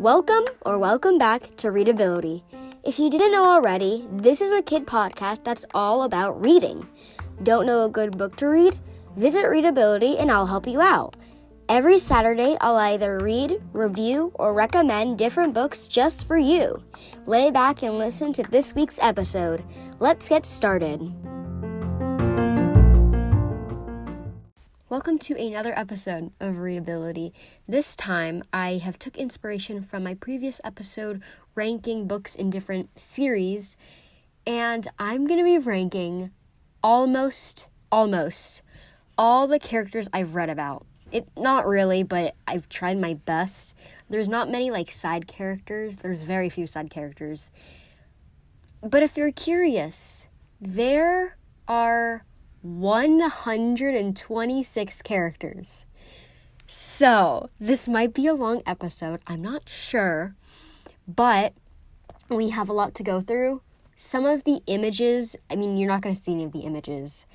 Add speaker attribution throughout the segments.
Speaker 1: Welcome back to Readability. If you didn't know already, this is a kid podcast that's all about reading. Don't know a good book to read? Visit Readability and I'll help you out. Every Saturday, I'll either read, review, or recommend different books just for you. Lay back and listen to this week's episode. Let's get started. Welcome to another episode of Readability. This time, I have took inspiration from my previous episode ranking books in different series, and I'm going to be ranking almost all the characters I've read about. Not really, but I've tried my best. There's not many side characters. There's very few side characters. But if you're curious, there are 126 characters. So, this might be a long episode. I'm not sure. But we have a lot to go through. Some of the images, you're not going to see any of the images,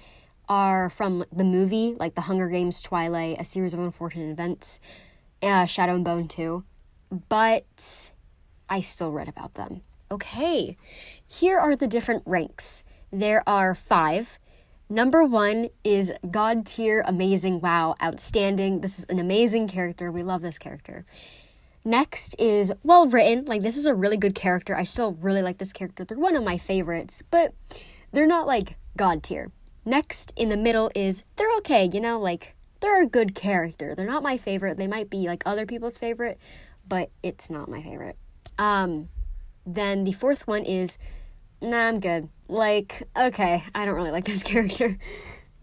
Speaker 1: are from the movie, like The Hunger Games, Twilight, A Series of Unfortunate Events, Shadow and Bone 2. But I still read about them. Okay, here are the different ranks. There are 5. Number 1 is God tier, amazing, wow, outstanding. This is an amazing character. We love this character. Next is well written. This is a really good character. I still really like this character. They're one of my favorites, but they're not God tier. Next in the middle is they're okay, they're a good character. They're not my favorite. They might be other people's favorite, but it's not my favorite. Then the 4th one is nah, I'm good. Okay, I don't really like this character.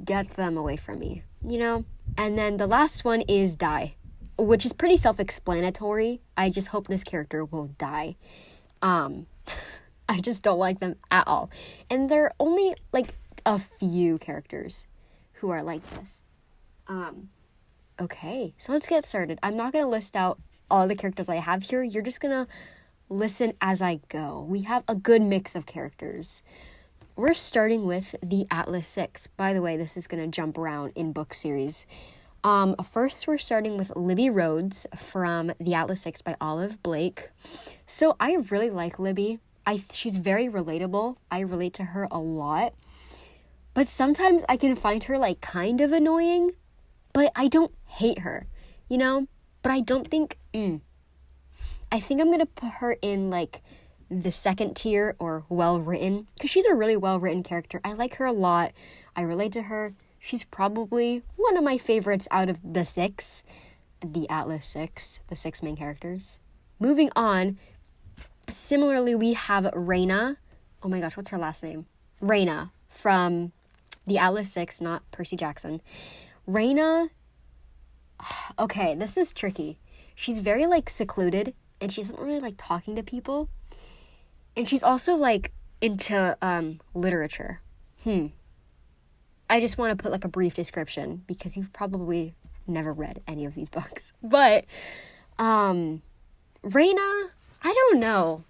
Speaker 1: Get them away from me, And then the last one is die, which is pretty self-explanatory. I just hope this character will die. I just don't like them at all. And there are only, a few characters who are like this. Okay, so let's get started. I'm not going to list out all the characters I have here. You're just going to listen as I go. We have a good mix of characters. We're starting with the Atlas 6. By the way, this is going to jump around in book series. First, we're starting with Libby Rhodes from The Atlas 6 by Olive Blake. So I really like Libby. She's very relatable. I relate to her a lot. But sometimes I can find her kind of annoying, but I don't hate her, But I don't think, I think I'm going to put her in the second tier or well-written, because she's a really well-written character. I like her a lot. I relate to her. She's probably one of my favorites out of the 6, the Atlas 6, the 6 main characters. Moving on, similarly, we have Raina. Oh my gosh, what's her last name? Raina from the Atlas 6, not Percy Jackson. Raina, okay, this is tricky. She's very secluded, and she's not really talking to people. And she's also into literature. I just want to put a brief description because you've probably never read any of these books. But Raina, I don't know.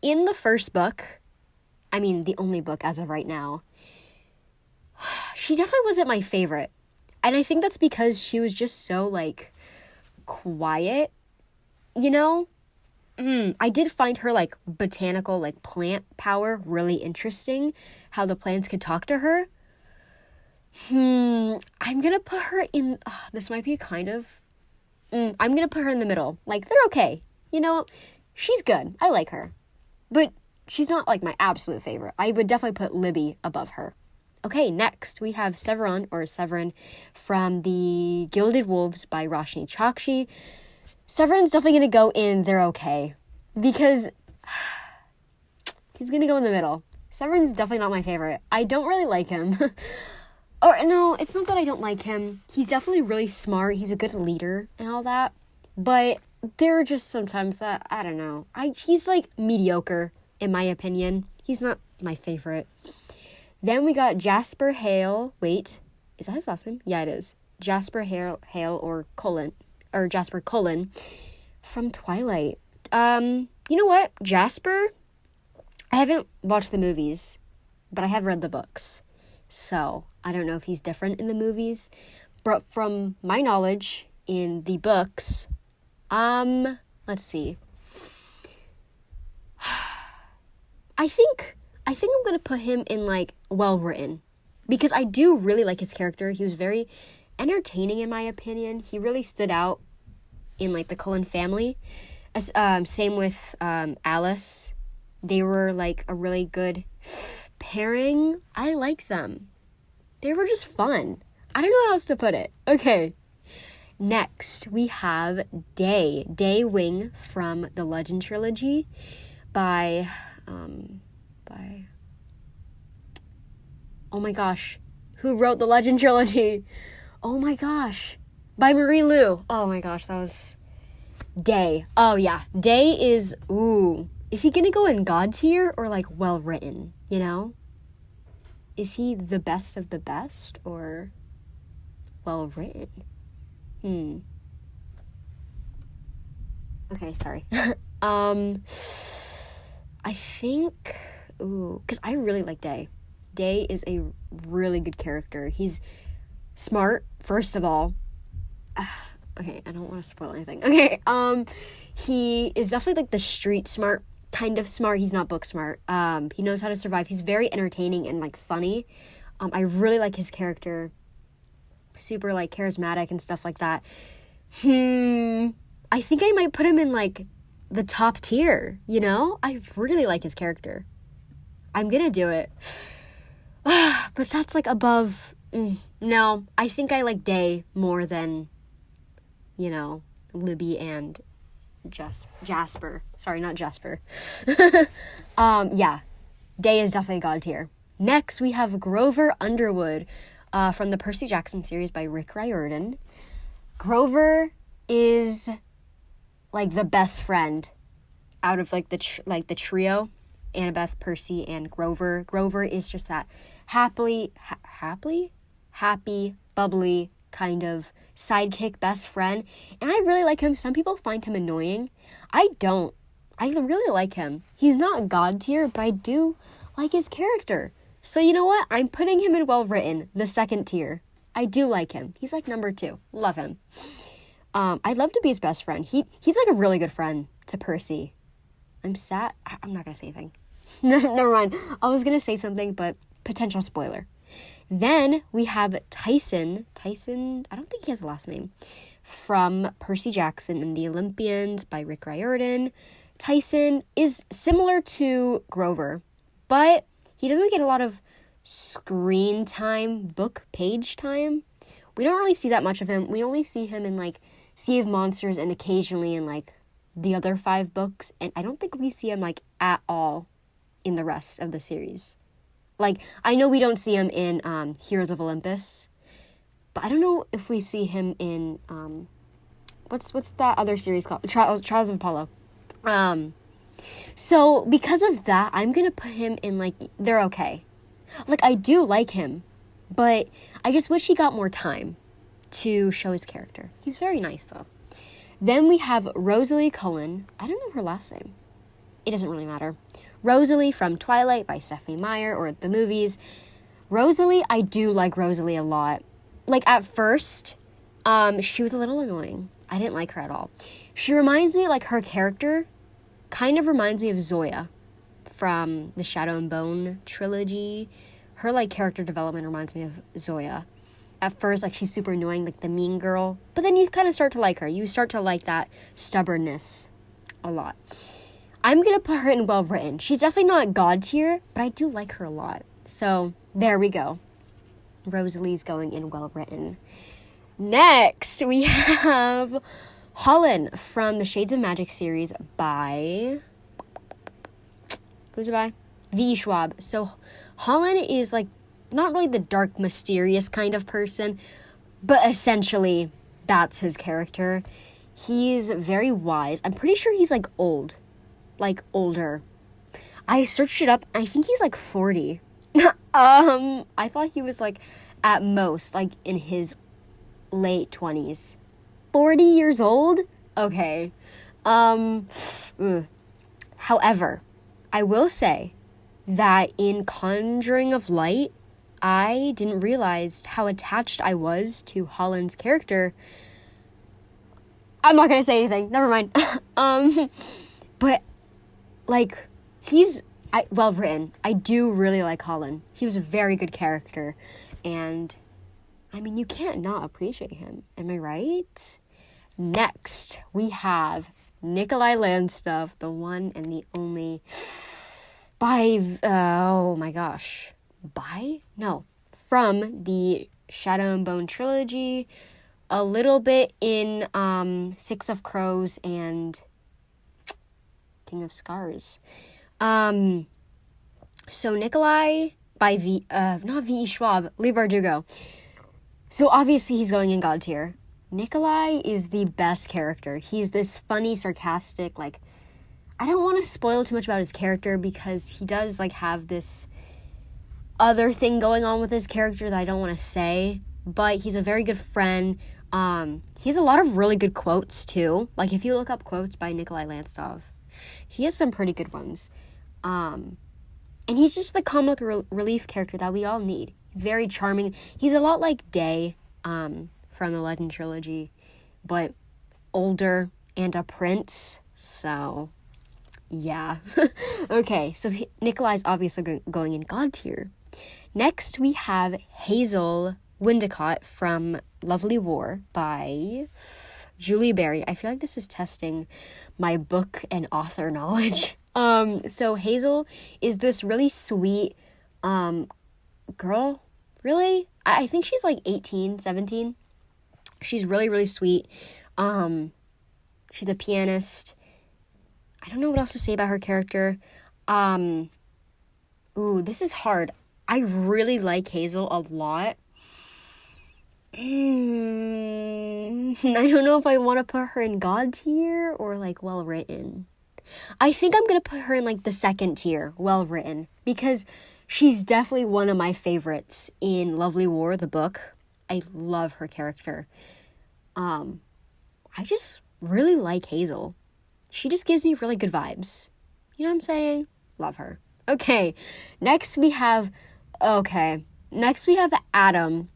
Speaker 1: In the first book, the only book as of right now, she definitely wasn't my favorite. And I think that's because she was just so quiet, I did find her botanical plant power really interesting, how the plants could talk to her. I'm gonna put her in, this might be I'm gonna put her in the middle. They're okay, she's good, I like her, but she's not my absolute favorite. I would definitely put Libby above her. Okay, next we have Severin from the Gilded Wolves by Roshni Chokshi. Severin's definitely going to go in they're okay, because he's going to go in the middle. Severin's definitely not my favorite. I don't really like him. Or no, it's not that I don't like him. He's definitely really smart. He's a good leader and all that. But there are just sometimes that, I don't know. He's mediocre, in my opinion. He's not my favorite. Then we got Jasper Hale. Wait, is that his last name? Yeah, it is. Jasper Hale or Jasper Cullen from Twilight. You know what? Jasper, I haven't watched the movies, but I have read the books. So I don't know if he's different in the movies, But from my knowledge in the books, let's see. I think I'm going to put him in, like, well-written. Because I do really like his character. He was very entertaining, in my opinion. He really stood out in, like, the Cullen family. Same with Alice. They were, like, a really good pairing. I like them. They were just fun. I don't know how else to put it. Okay. Next, we have Day Wing from the Legend trilogy by oh my gosh, who wrote the Legend trilogy? Oh my gosh, by Marie Lu. Oh my gosh, that was Day. Oh yeah, Day is, is he gonna go in God tier or, like, well written, you know? Is he the best of the best or well written? Okay, sorry. I think, because I really like Day. Day is a really good character. He's smart, first of all. Okay, I don't want to spoil anything. Okay, he is definitely, like, the street smart, kind of smart. He's not book smart. He knows how to survive. He's very entertaining and, like, funny. I really like his character. Super, like, charismatic and stuff like that. I think I might put him in, like, the top tier, you know? I really like his character. I'm gonna do it. But that's, like, above. No, I think I like Day more than, you know, Libby and Jasper. Sorry, not Jasper. Yeah, Day is definitely God tier. Next, we have Grover Underwood from the Percy Jackson series by Rick Riordan. Grover is, like, the best friend out of, like, the trio, Annabeth, Percy, and Grover. Grover is just that happy, bubbly kind of sidekick best friend, and I really like him. Some people find him annoying. I don't. I really like him. He's not God tier, but I do like his character. So you know what? I'm putting him in well written, the second tier. I do like him. He's, like, number 2. Love him. I'd love to be his best friend. He's like a really good friend to Percy. I'm sad. I'm not gonna say anything. Never mind. I was gonna say something, but potential spoiler. Then we have Tyson. Tyson, I don't think he has a last name. From Percy Jackson and the Olympians by Rick Riordan. Tyson is similar to Grover, but he doesn't get a lot of screen time, book page time. We don't really see that much of him. We only see him in, like, Sea of Monsters and occasionally in, like, the other 5 books. And I don't think we see him, like, at all in the rest of the series. Like, I know we don't see him in Heroes of Olympus, but I don't know if we see him in, what's that other series called? Trials of Apollo. So because of that, I'm gonna put him in, like, they're okay. Like, I do like him, but I just wish he got more time to show his character. He's very nice, though. Then we have Rosalie Cullen. I don't know her last name. It doesn't really matter. Rosalie from Twilight by Stephenie Meyer, or the movies. Rosalie, I do like Rosalie a lot. Like, at first, she was a little annoying. I didn't like her at all. She reminds me, like, her character kind of reminds me of Zoya from the Shadow and Bone trilogy. Her, like, character development reminds me of Zoya. At first, like, she's super annoying, like the mean girl. But then you kind of start to like her. You start to like that stubbornness a lot. I'm going to put her in well written. She's definitely not God tier, but I do like her a lot. So, there we go. Rosalie's going in well written. Next, we have Holland from the Shades of Magic series by... Who's it by? V. Schwab. So, Holland is, like, not really the dark, mysterious kind of person, but essentially that's his character. He's very wise. I'm pretty sure he's, like, old. Like, older. I searched it up, and I think he's, like, 40. I thought he was, like, at most, like, in his late 20s. 40 years old? Okay. However, I will say that in Conjuring of Light, I didn't realize how attached I was to Holland's character. I'm not gonna say anything. Never mind. But like he's well written. I do really like Holland. He was a very good character, and I mean you can't not appreciate him. Am I right? Next we have Nikolai Landstuff, the one and the only. From the Shadow and Bone trilogy, a little bit in Six of Crows and King of Scars. So Nikolai by not V.E. Schwab, Lee Bardugo. So obviously he's going in God tier. Nikolai is the best character. He's this funny, sarcastic, like, I don't want to spoil too much about his character because he does, like, have this other thing going on with his character that I don't want to say, but he's a very good friend. He has a lot of really good quotes, too. Like, if you look up quotes by Nikolai Landstuff, he has some pretty good ones. And he's just the comic relief character that we all need. He's very charming. He's a lot like Day, from the Legend trilogy, but older and a prince, so yeah. Okay, so Nikolai's obviously going in God tier. Next, we have Hazel Windicott from Lovely War by Julie Berry. I feel like this is testing my book and author knowledge. So Hazel is this really sweet girl. Really? I think she's like 18, 17. She's really, really sweet. She's a pianist. I don't know what else to say about her character. This is hard. I really like Hazel a lot. I don't know if I want to put her in God tier or like well written. I think I'm going to put her in like the second tier, well written, because she's definitely one of my favorites in Lovely War, the book. I love her character. I just really like Hazel. She just gives me really good vibes. You know what I'm saying? Love her. Okay, next we have Adam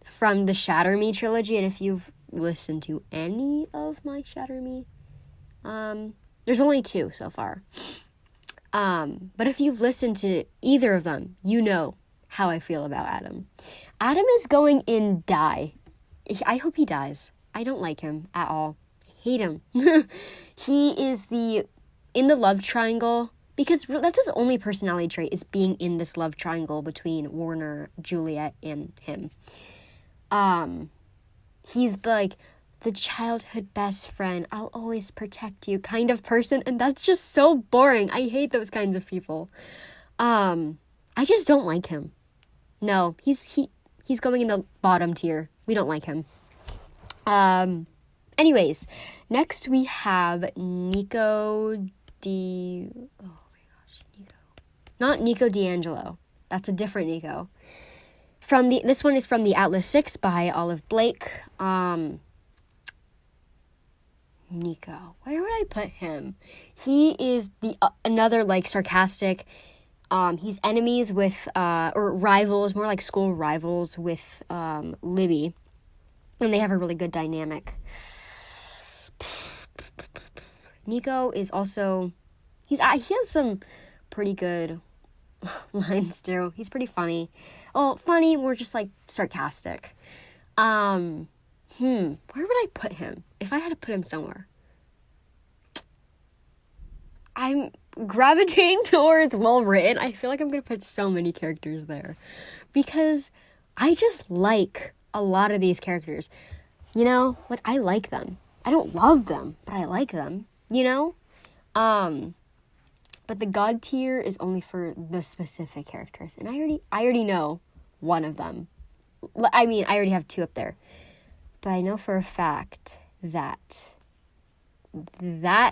Speaker 1: from the Shatter Me trilogy, and if you've listened to any of my Shatter Me, there's only 2 so far. But if you've listened to either of them, you know how I feel about Adam. Adam is going in Die. I hope he dies. I don't like him at all. I hate him. He is in the love triangle, because that's his only personality trait, is being in this love triangle between Warner, Juliet, and him. He's like the childhood best friend, I'll always protect you kind of person, and that's just so boring. I hate those kinds of people. I just don't like him. No, he's going in the bottom tier. We don't like him. Anyways, next we have Nico Not Nico D'Angelo. That's a different Nico. This one is from the Atlas 6 by Olive Blake. Nico. Where would I put him? He is the another like sarcastic. He's enemies with or rivals, more like school rivals with Libby, and they have a really good dynamic. Nico is also he has some pretty good lines too. He's pretty funny. Oh, funny, more just like sarcastic. Where would I put him? If I had to put him somewhere. I'm gravitating towards well written. I feel like I'm going to put so many characters there. Because I just like a lot of these characters. You know? Like, I like them. I don't love them, but I like them. You know? But the God tier is only for the specific characters. And I already know one of them. I mean, I already have 2 up there. But I know for a fact that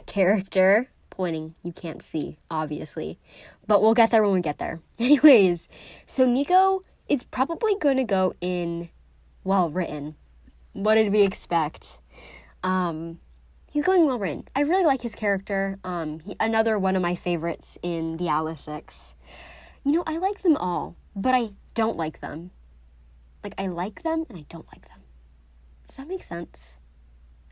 Speaker 1: character, pointing, you can't see, obviously. But we'll get there when we get there. Anyways, so Nico is probably going to go in well written. What did we expect? He's going well written. I really like his character. Another one of my favorites in the Atlas 6. You know, I like them all, but I don't like them. Like, I like them and I don't like them. Does that make sense?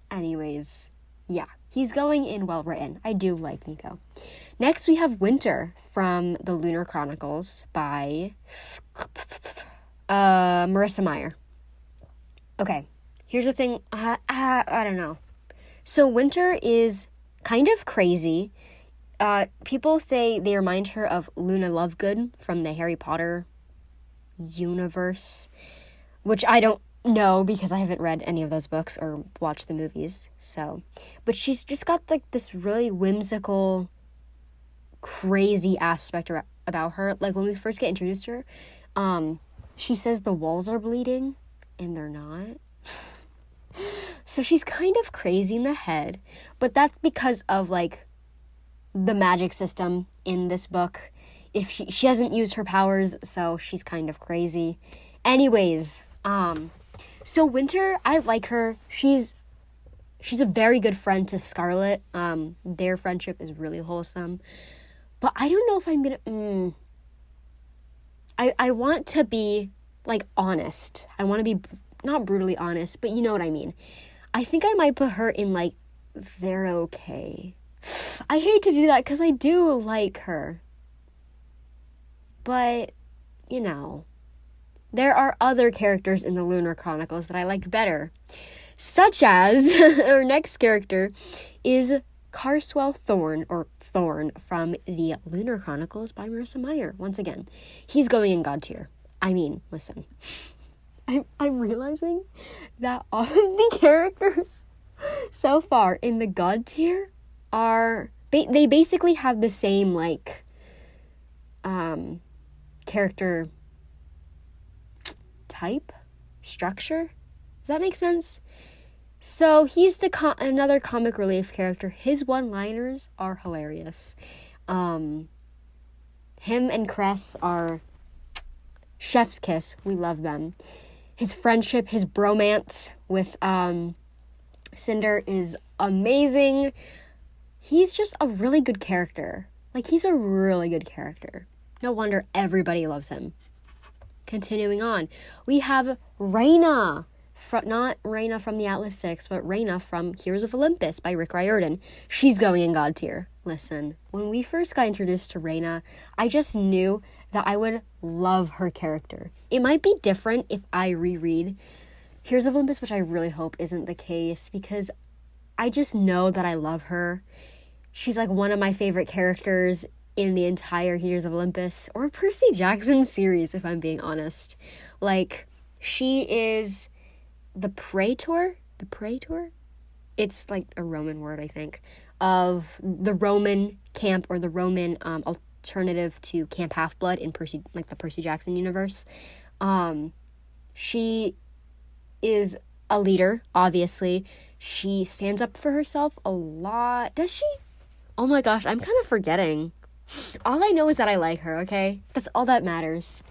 Speaker 1: Anyways, yeah, he's going in well written. I do like Nico. Next, we have Winter from the Lunar Chronicles by Marissa Meyer. Okay, here's the thing. I don't know. So Winter is kind of crazy. People say they remind her of Luna Lovegood from the Harry Potter universe, which I don't know because I haven't read any of those books or watched the movies. So, but she's just got like this really whimsical, crazy aspect about her. Like when we first get introduced to her, she says the walls are bleeding and they're not. So she's kind of crazy in the head, but that's because of like the magic system in this book. If she hasn't used her powers, so she's kind of crazy. Anyways, so Winter, I like her. She's a very good friend to Scarlet. Their friendship is really wholesome. But I don't know if I'm gonna... I want to be, like, honest. I want to be, not brutally honest, but you know what I mean. I think I might put her in, like, they're okay. I hate to do that because I do like her. But, you know, there are other characters in the Lunar Chronicles that I liked better. Such as, our next character is Carswell Thorne, or Thorne, from the Lunar Chronicles by Marissa Meyer. Once again, he's going in God tier. I mean, listen, I'm realizing that all of the characters so far in the God tier are, they basically have the same, like, character type, structure. Does that make sense? So he's another comic relief character. His one-liners are hilarious. Him and Cress are chef's kiss. We love them. His friendship, his bromance with Cinder is amazing. He's just a really good character. Like, he's a really good character. No wonder everybody loves him. Continuing on, we have Raina. Not Raina from the Atlas 6, but Raina from Heroes of Olympus by Rick Riordan. She's going in God tier. Listen, when we first got introduced to Raina, I just knew that I would love her character. It might be different if I reread Heroes of Olympus, which I really hope isn't the case, because I just know that I love her. She's like one of my favorite characters in the entire Heroes of Olympus, or Percy Jackson series, if I'm being honest. Like, she is the praetor? It's like a Roman word, I think, of the Roman camp, or the Roman alternative to Camp Half-Blood in the Percy Jackson universe. She is a leader, obviously. She stands up for herself a lot. Does she? Oh my gosh, I'm kind of forgetting. All I know is that I like her, okay? That's all that matters.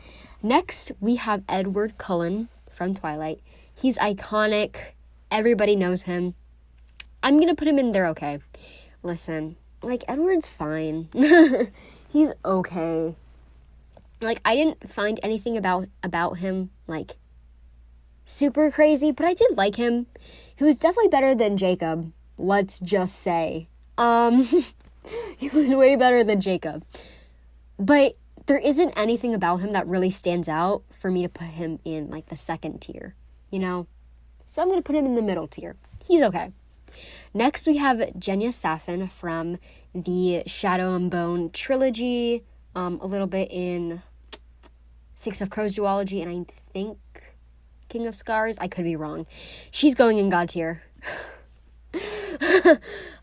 Speaker 1: Next, we have Edward Cullen from Twilight. He's iconic. Everybody knows him. I'm gonna put him in there, okay? Listen, like, Edward's fine. He's okay. Like, I didn't find anything about him, like, super crazy, but I did like him. He was definitely better than Jacob, let's just say. He was way better than Jacob. But there isn't anything about him that really stands out for me to put him in, like, the second tier, you know? So I'm going to put him in the middle tier. He's okay. Next, we have Genya Safin from the Shadow and Bone trilogy, a little bit in Six of Crows duology, and I think King of Scars. I could be wrong. She's going in God tier.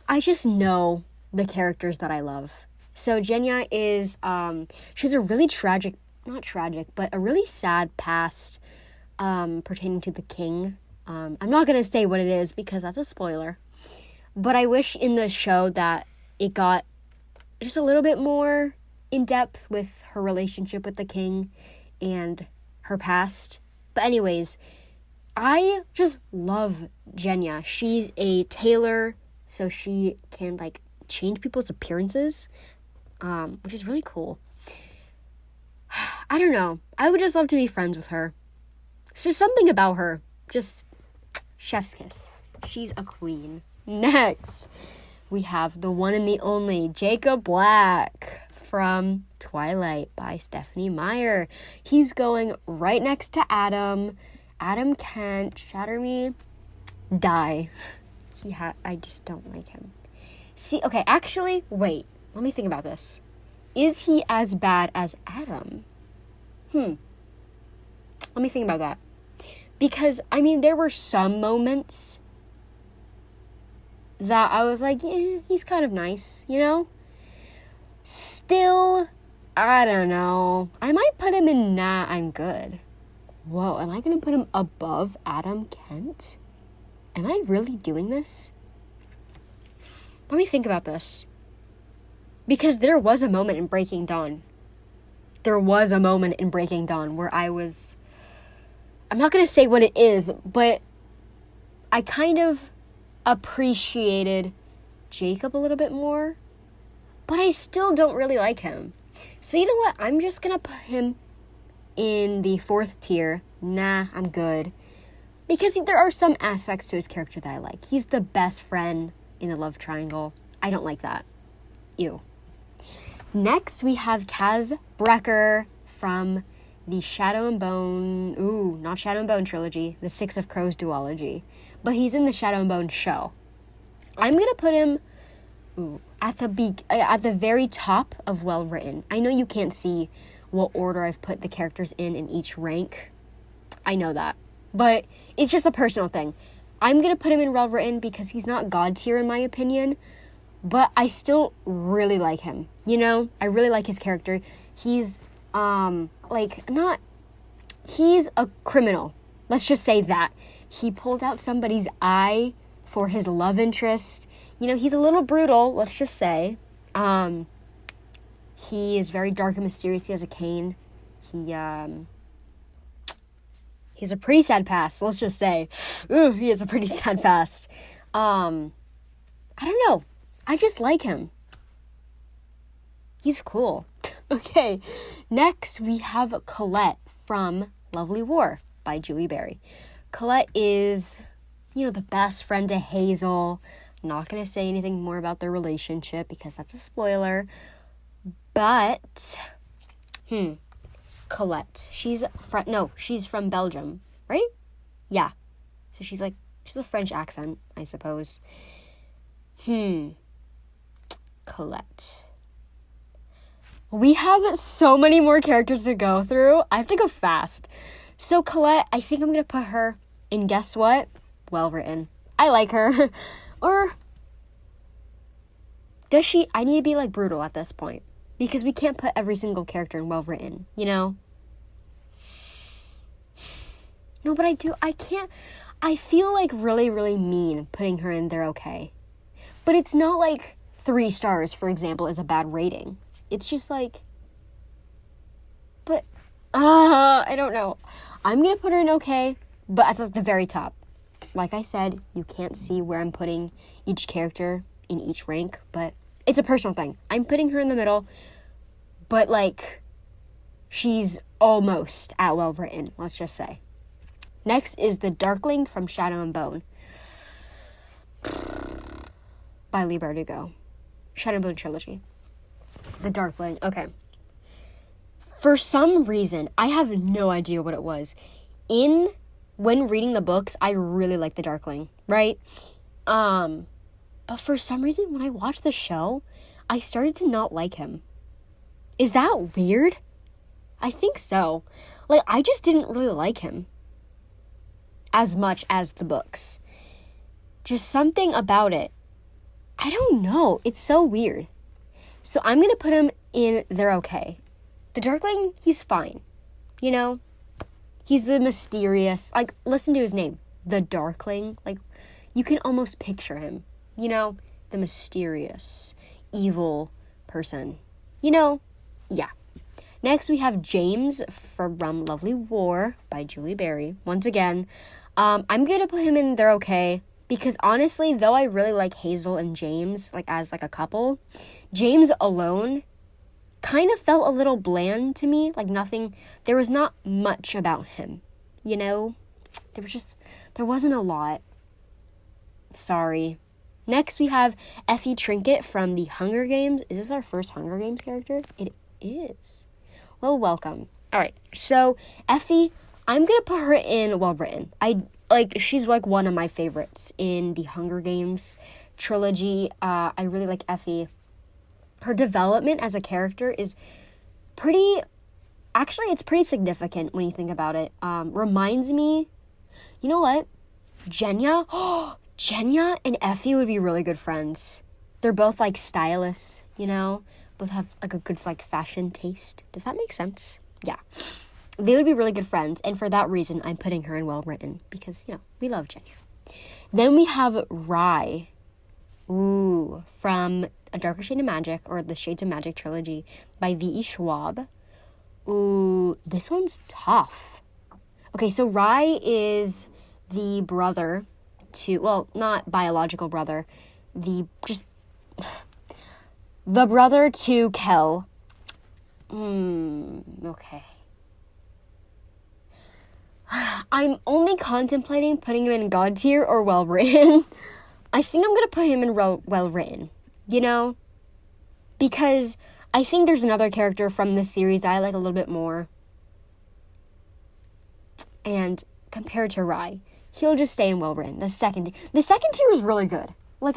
Speaker 1: I just know the characters that I love. So Genya is, she's a really not tragic, but a really sad past pertaining to the king. I'm not going to say what it is because that's a spoiler. But I wish in the show that it got just a little bit more in depth with her relationship with the king and her past. But anyways, I just love Genya. She's a tailor, so she can, like, change people's appearances, which is really cool. I don't know. I would just love to be friends with her. It's just something about her. Just chef's kiss. She's a queen. Next, we have the one and the only Jacob Black from Twilight by Stephenie Meyer. He's going right next to Adam. Adam Kent, shatter me, die. I just don't like him. See, okay, actually, wait. Let me think about this. Is he as bad as Adam? Let me think about that. Because, I mean, there were some moments that I was like, yeah, he's kind of nice, you know? Still, I don't know. I might put him in nah, I'm good. Whoa, am I going to put him above Adam Kent? Am I really doing this? Let me think about this. Because there was a moment in Breaking Dawn. There was a moment in Breaking Dawn where I'm not going to say what it is, but I kind of appreciated Jacob a little bit more. But I still don't really like him. So you know what? I'm just going to put him in the 4th tier. Nah, I'm good. Because there are some aspects to his character that I like. He's the best friend in the love triangle. I don't like that. Ew. Next, we have Kaz Brekker from the Shadow and Bone... not Shadow and Bone trilogy. The Six of Crows duology. But he's in the Shadow and Bone show. I'm going to put him at the very top of well written. I know you can't see what order I've put the characters in each rank. I know that. But it's just a personal thing. I'm going to put him in well written because he's not God tier in my opinion. But I still really like him. You know? I really like his character. He's, he's a criminal. Let's just say that. He pulled out somebody's eye for his love interest. You know, he's a little brutal, let's just say. He is very dark and mysterious. He has a cane. He has a pretty sad past, let's just say. He has a pretty sad past. I don't know. I just like him. He's cool. Okay. Next, we have Colette from Lovely War by Julie Berry. Colette is, the best friend to Hazel. I'm not going to say anything more about their relationship because that's a spoiler. But, Colette. She's from Belgium, right? Yeah. So she's a French accent, I suppose. Colette. We have so many more characters to go through. I have to go fast. So Colette, I think I'm going to put her in, guess what? Well written. I like her. Or does she? I need to be brutal at this point. Because we can't put every single character in well written, you know? No, but I can't. I feel really, really mean putting her in there okay. But it's not 3 stars, for example, is a bad rating. It's just I don't know. I'm going to put her in okay, but at the very top. Like I said, you can't see where I'm putting each character in each rank, but it's a personal thing. I'm putting her in the middle, but she's almost at well written, let's just say. Next is The Darkling from Shadow and Bone by Leigh Bardugo. Shadow and Bone trilogy. The Darkling. Okay. For some reason, I have no idea what it was. When reading the books, I really liked the Darkling, right? But for some reason, when I watched the show, I started to not like him. Is that weird? I think so. I just didn't really like him as much as the books. Just something about it. I don't know. It's so weird. So I'm going to put him in They're Okay. The Darkling, he's fine. He's the mysterious, listen to his name. The Darkling. You can almost picture him. The mysterious, evil person. Yeah. Next, we have James from Lovely War by Julie Berry. Once again, I'm going to put him in They're Okay. Because honestly, though I really like Hazel and James, as a couple, James alone kind of felt a little bland to me. Nothing, there was not much about him, you know? There wasn't a lot. Sorry. Next, we have Effie Trinket from the Hunger Games. Is this our first Hunger Games character? It is. Well, welcome. All right. So, Effie, I'm going to put her in well-written. She's like one of my favorites in the Hunger Games trilogy. I really like Effie. Her development as a character is it's pretty significant when you think about it. Reminds me, you know what? Jenya and Effie would be really good friends. They're both like stylists, you know? Both have like a good like fashion taste. Does that make sense? Yeah. They would be really good friends, and for that reason, I'm putting her in well-written because, you know, we love Jenya. Then we have Rye. Ooh, from A Darker Shade of Magic, or the Shades of Magic trilogy by V.E. Schwab. Ooh, this one's tough. Okay, so Rye is the brother to, well, not biological brother, the brother to Kel. Okay. I'm only contemplating putting him in God tier or well-written. I think I'm going to put him in well-written, you know? Because I think there's another character from this series that I like a little bit more. And compared to Rye, he'll just stay in well-written. The second tier is really good. Like,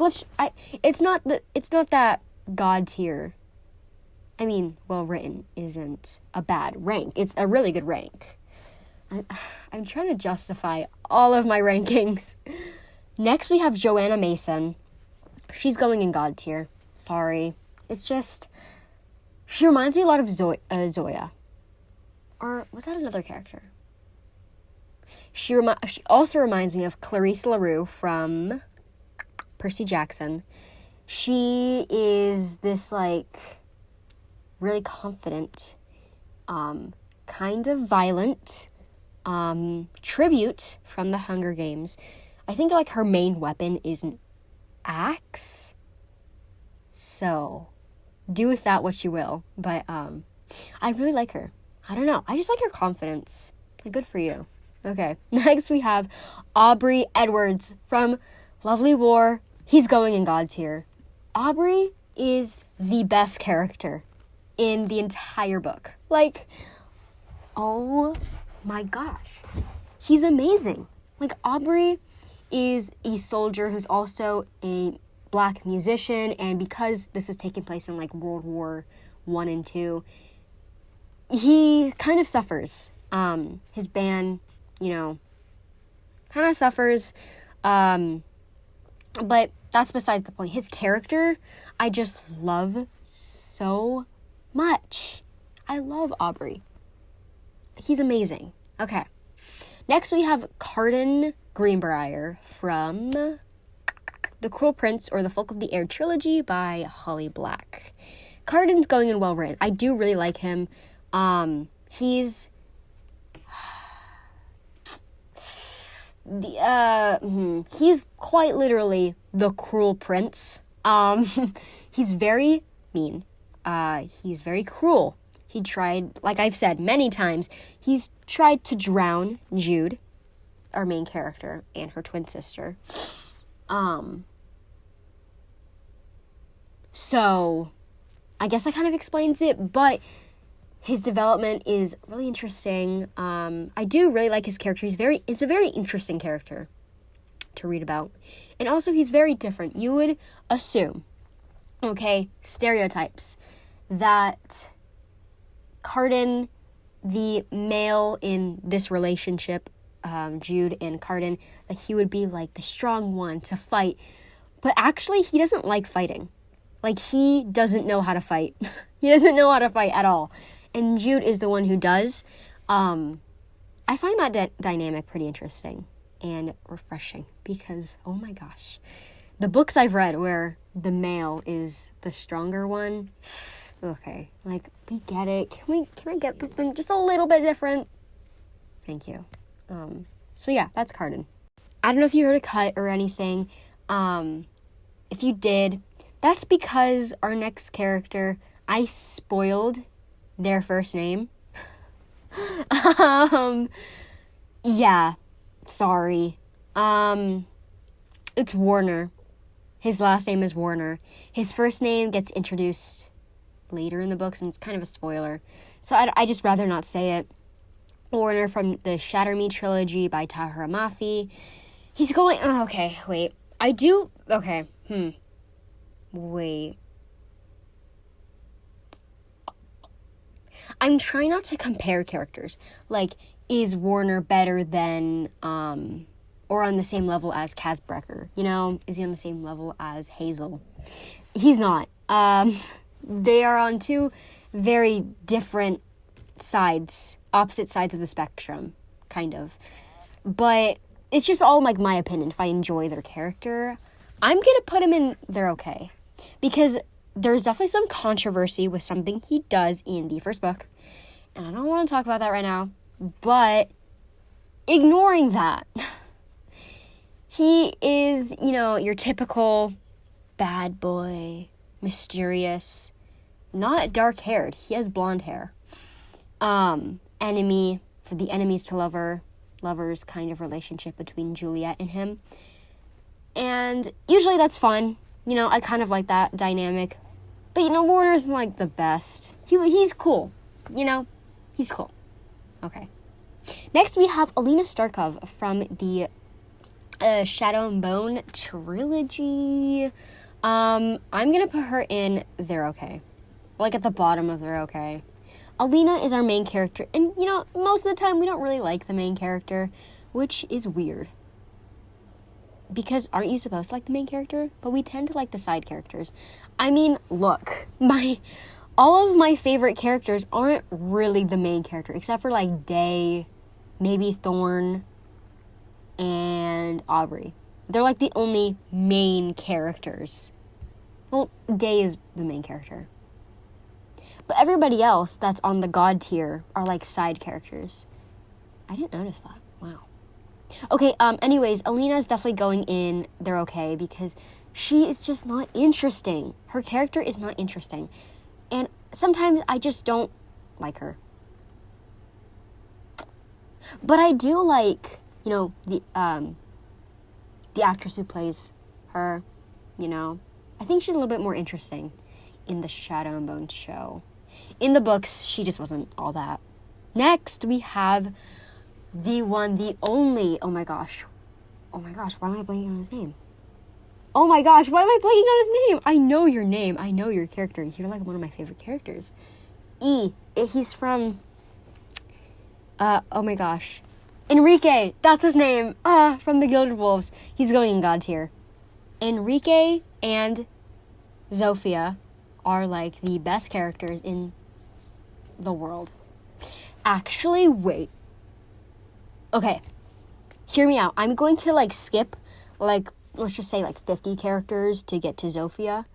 Speaker 1: it's not that God tier. I mean, well-written isn't a bad rank. It's a really good rank. I'm trying to justify all of my rankings. Next, we have Joanna Mason. She's going in God tier. Sorry. It's just, she reminds me a lot of Zoya. Or was that another character? She also reminds me of Clarice LaRue from Percy Jackson. She is this, like, really confident, kind of violent, tribute from the Hunger Games. I think, like, her main weapon is an axe. So, do with that what you will. But, I really like her. I don't know. I just like her confidence. Good for you. Okay. Next, we have Aubrey Edwards from Lovely War. He's going in God tier. Aubrey is the best character in the entire book. Like, oh my gosh. He's amazing. Like, Aubrey is a soldier who's also a Black musician, and because this is taking place in, like, World War I and II, he kind of suffers. His band, you know, kind of suffers, but that's besides the point. His character, I just love so much. I love Aubrey. He's amazing. Okay. Next, we have Carden Greenbrier from The Cruel Prince or The Folk of the Air trilogy by Holly Black. Carden's going in well-written. I do really like him. He's quite literally the Cruel Prince. He's very mean. He's very cruel. He tried, like I've said many times, he's tried to drown Jude, our main character, and her twin sister. So, I guess that kind of explains it, but his development is really interesting. I do really like his character. It's a very interesting character to read about. And also, he's very different. You would assume, okay, stereotypes, that Carden, the male in this relationship, Jude and Carden, that he would be like the strong one to fight. But actually, he doesn't like fighting. Like, he doesn't know how to fight. He doesn't know how to fight at all. And Jude is the one who does. I find that dynamic pretty interesting and refreshing because, oh my gosh, the books I've read where the male is the stronger one, okay, like, we get it. Can I get something just a little bit different? Thank you. So yeah, that's Carden. I don't know if you heard a cut or anything. If you did, that's because our next character, I spoiled their first name. Yeah, sorry. It's Warner. His last name is Warner. His first name gets introduced later in the books, and it's kind of a spoiler. So I just rather not say it. Warner from the Shatter Me trilogy by Tahira Mafi. He's going... Oh, okay, wait. Okay, wait. I'm trying not to compare characters. Like, is Warner better than, or on the same level as Kaz Brekker? You know, is he on the same level as Hazel? He's not. They are on two very different sides, opposite sides of the spectrum, kind of. But it's just all, like, my opinion. If I enjoy their character, I'm gonna put him in, they're okay. Because there's definitely some controversy with something he does in the first book. And I don't want to talk about that right now. But ignoring that, he is, you know, your typical bad boy, mysterious, not dark-haired. He has blonde hair. Enemy, for the enemies to lovers kind of relationship between Juliet and him. And usually that's fun. You know, I kind of like that dynamic. But, you know, Warner's, like, the best. He's cool. You know? He's cool. Okay. Next, we have Alina Starkov from the Shadow and Bone trilogy. I'm going to put her in They're Okay. Like, at the bottom of They're Okay. Alina is our main character. And, you know, most of the time we don't really like the main character, which is weird. Because aren't you supposed to like the main character? But we tend to like the side characters. I mean, look, all of my favorite characters aren't really the main character, except for, like, Day, maybe Thorn, and Aubrey. They're, like, the only main characters. Well, Day is the main character. But everybody else that's on the god tier are, like, side characters. I didn't notice that. Wow. Okay, anyways, Alina's definitely going in They're Okay because she is just not interesting. Her character is not interesting. And sometimes I just don't like her. But I do like, you know, the actress who plays her, you know. I think she's a little bit more interesting in the Shadow and Bone show. In the books, she just wasn't all that. Next, we have the one, the only, oh my gosh, why am I blanking on his name? Oh my gosh, why am I blanking on his name? I know your name. I know your character. You're, like, one of my favorite characters. He's from, oh my gosh. Enrique, that's his name. From the Gilded Wolves. He's going in God tier. Enrique and Zofia are, like, the best characters in the world. Actually, wait. Okay. Hear me out. I'm going to, like, skip, like, let's just say, like, 50 characters to get to Zofia.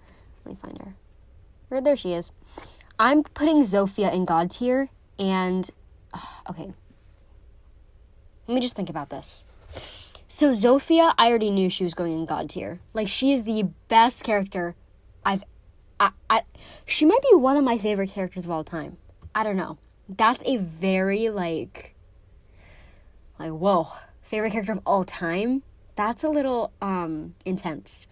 Speaker 1: Let me find her. Right there she is. I'm putting Zofia in God tier, and, okay. Let me just think about this. So Zofia, I already knew she was going in God tier. Like, she is the best character she might be one of my favorite characters of all time. I don't know. That's a very, like, whoa, favorite character of all time? That's a little, intense.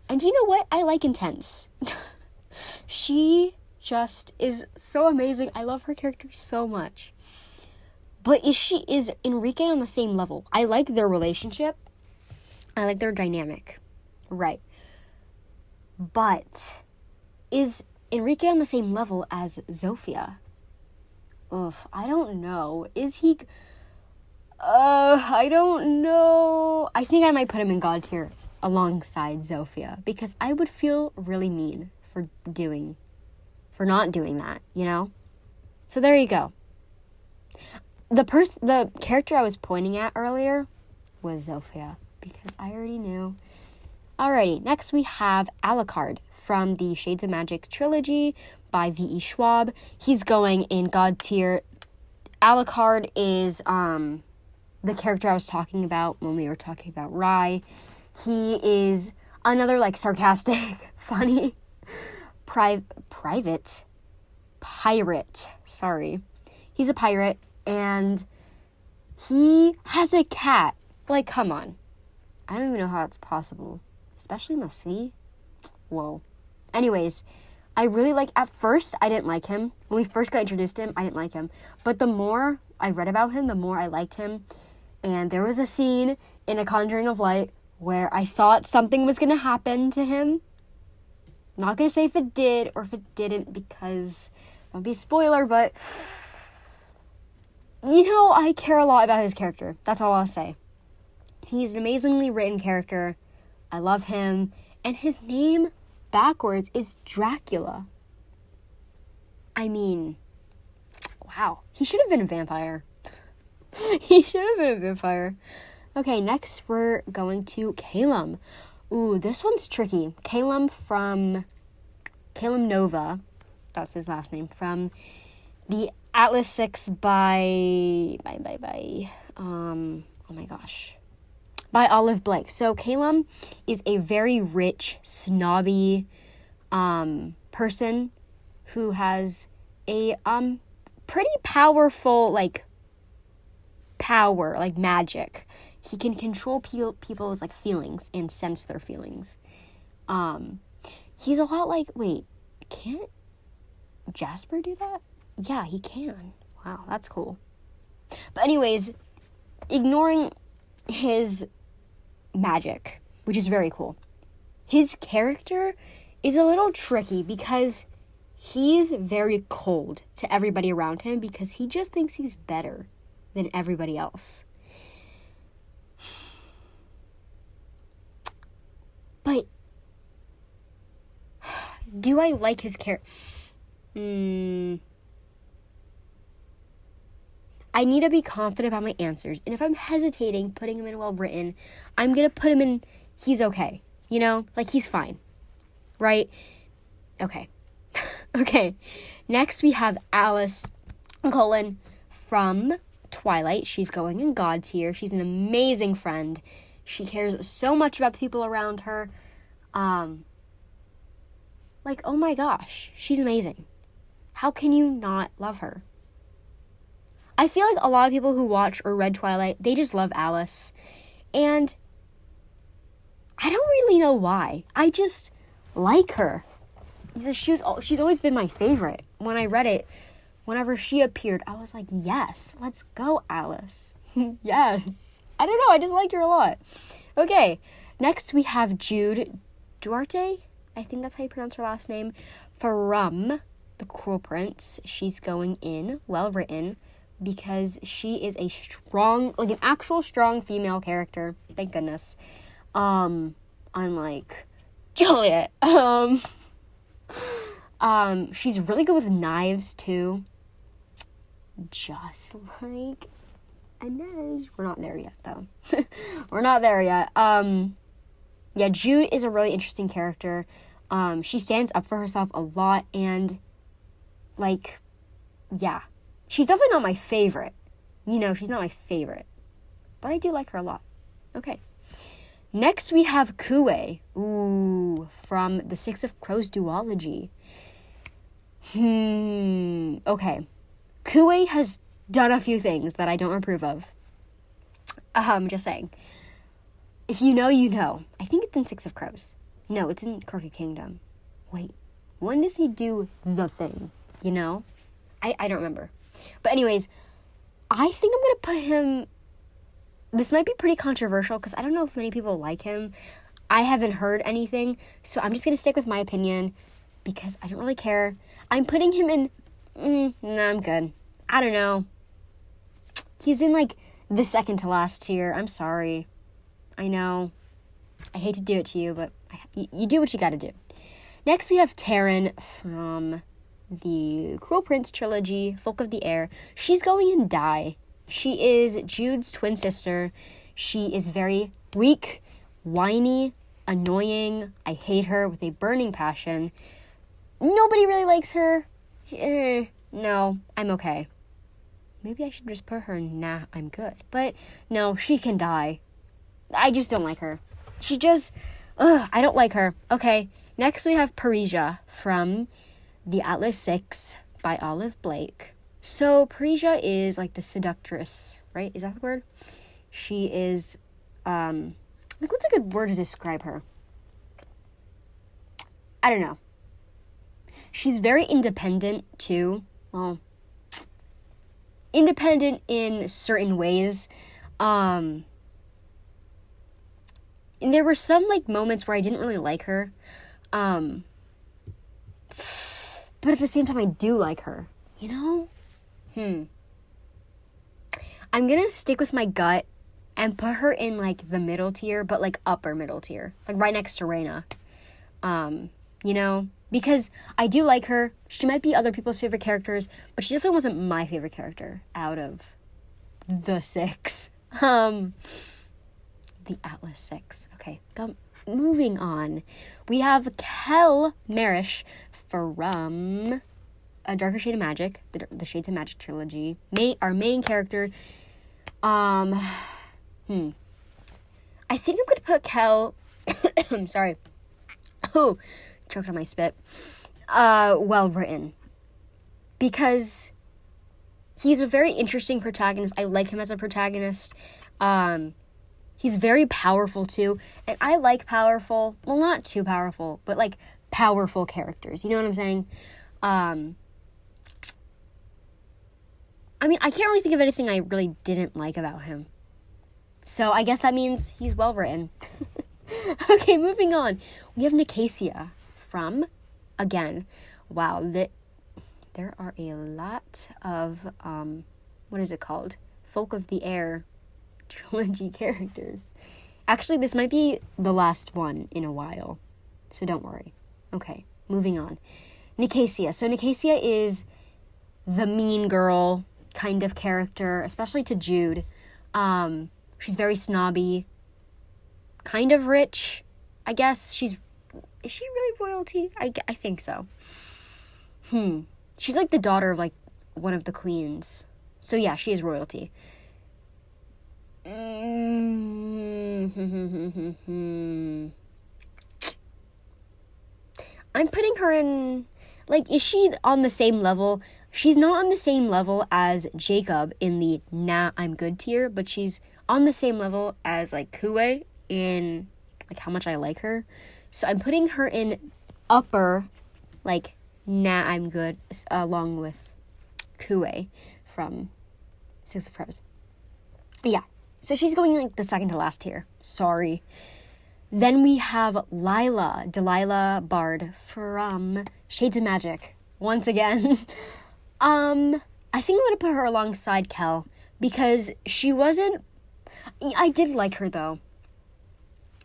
Speaker 1: And you know what? I like intense. She just is so amazing. I love her character so much. But is Enrique on the same level? I like their relationship. I like their dynamic. Right. But is Enrique on the same level as Zofia? I don't know. Is he... I don't know. I think I might put him in God tier alongside Zofia because I would feel really mean for not doing that, you know? So there you go. The character I was pointing at earlier was Zofia because I already knew. Alrighty, next we have Alucard from the Shades of Magic trilogy by V.E. Schwab. He's going in God tier. Alucard is the character I was talking about when we were talking about Rai. He is another, like, sarcastic, funny, pirate. Sorry. He's a pirate, and He has a cat. Like, come on. I don't even know how that's possible. Especially in the sea. Whoa. Anyways, I really like, at first, I didn't like him. When we first got introduced to him, I didn't like him. But the more I read about him, the more I liked him. And there was a scene in A Conjuring of Light where I thought something was going to happen to him. Not going to say if it did or if it didn't, because that would be a spoiler, but you know, I care a lot about his character. That's all I'll say. He's an amazingly written character. I love him. And his name backwards is Dracula. I mean, wow. He should have been a vampire. He should have been a vampire. Okay, next we're going to Calum. Ooh, this one's tricky. Calum Nova, that's his last name, from the Atlas 6 by Olive Blake. So Calum is a very rich, snobby person who has a pretty powerful power, like magic. He can control people's like feelings and sense their feelings. He's a lot like, wait, can't Jasper do that? Yeah, he can. Wow, that's cool. But anyways, ignoring his magic, which is very cool, his character is a little tricky because he's very cold to everybody around him because he just thinks he's better than everybody else. But do I like his character? I need to be confident about my answers. And if I'm hesitating putting him in well written, I'm going to put him in he's okay. You know? Like, he's fine. Right? Okay. Okay. Next, we have Alice Cullen from Twilight. She's going in God tier. She's an amazing friend. She cares so much about the people around her. Like, oh my gosh, she's amazing. How can you not love her? I feel like a lot of people who watch or read Twilight, they just love Alice. And I don't really know why. I just like her. She's always been my favorite. When I read it, whenever she appeared, I was like, yes, let's go, Alice. Yes. I don't know, I just liked her a lot. Okay, next we have Jude Duarte. I think that's how you pronounce her last name. From The Cruel Prince. She's going in well written because she is a strong, like an actual strong female character. Thank goodness. Unlike Juliet. She's really good with knives too. Just like Inez. We're not there yet though. We're not there yet. Yeah, Jude is a really interesting character. She stands up for herself a lot and like, yeah. She's definitely not my favorite. You know, she's not my favorite. But I do like her a lot. Okay. Next we have Kue. Ooh, from the Six of Crows duology. Okay. Kue has done a few things that I don't approve of. Just saying. If you know, you know. I think it's in Six of Crows. No, it's in Crooked Kingdom. Wait, when does he do the thing? You know? I don't remember. But anyways, I think I'm going to put him... This might be pretty controversial because I don't know if many people like him. I haven't heard anything, so I'm just going to stick with my opinion because I don't really care. I'm putting him in... no, I'm good. I don't know. He's in, like, the second to last tier. I'm sorry. I know. I hate to do it to you, but you do what you gotta do. Next, we have Taryn from the Cruel Prince trilogy, Folk of the Air. She's going in Die. She is Jude's twin sister. She is very weak, whiny, annoying. I hate her with a burning passion. Nobody really likes her. No, I'm okay. Maybe I should just put her in nah, I'm good. But no, she can die. I just don't like her. She just, I don't like her. Okay, next we have Parisia from the Atlas 6 by Olive Blake. So Parisia is like the seductress right? Is that the word? She is, what's a good word to describe her? I don't know. She's very independent, too. Well, independent in certain ways. And there were some, moments where I didn't really like her. But at the same time, I do like her. You know? I'm gonna stick with my gut and put her in, the middle tier, but, upper middle tier. Right next to Reina. You know? Because I do like her. She might be other people's favorite characters, but she definitely wasn't my favorite character out of the 6. The Atlas 6. Okay, moving on. We have Kel Marish from A Darker Shade of Magic, the Shades of Magic trilogy. Our main character. I think I'm going to put Kel... I'm sorry. Oh, choked on my spit. Well written. Because he's a very interesting protagonist. I like him as a protagonist. He's very powerful too. And I like powerful, well, not too powerful, but powerful characters. You know what I'm saying? I can't really think of anything I really didn't like about him. So I guess that means he's well written. Okay, moving on. We have Nicasia from, again, wow, there are a lot of, what is it called? Folk of the Air trilogy characters. Actually, this might be the last one in a while, so don't worry. Okay, moving on. Nicasia. So Nicasia is the mean girl kind of character, especially to Jude. She's very snobby, kind of rich, I guess. Is she really royalty? I think so. She's the daughter of one of the queens. So yeah, she is royalty. I'm putting her in, is she on the same level? She's not on the same level as Jacob in the nah, I'm good tier, but she's on the same level as, Kue in, how much I like her. So I'm putting her in upper, nah, I'm good, along with Kue from Six of Crows. Yeah. So she's going, the second to last tier. Sorry. Then we have Delilah Bard from Shades of Magic. Once again. I think I'm going to put her alongside Kel because she wasn't... I did like her, though.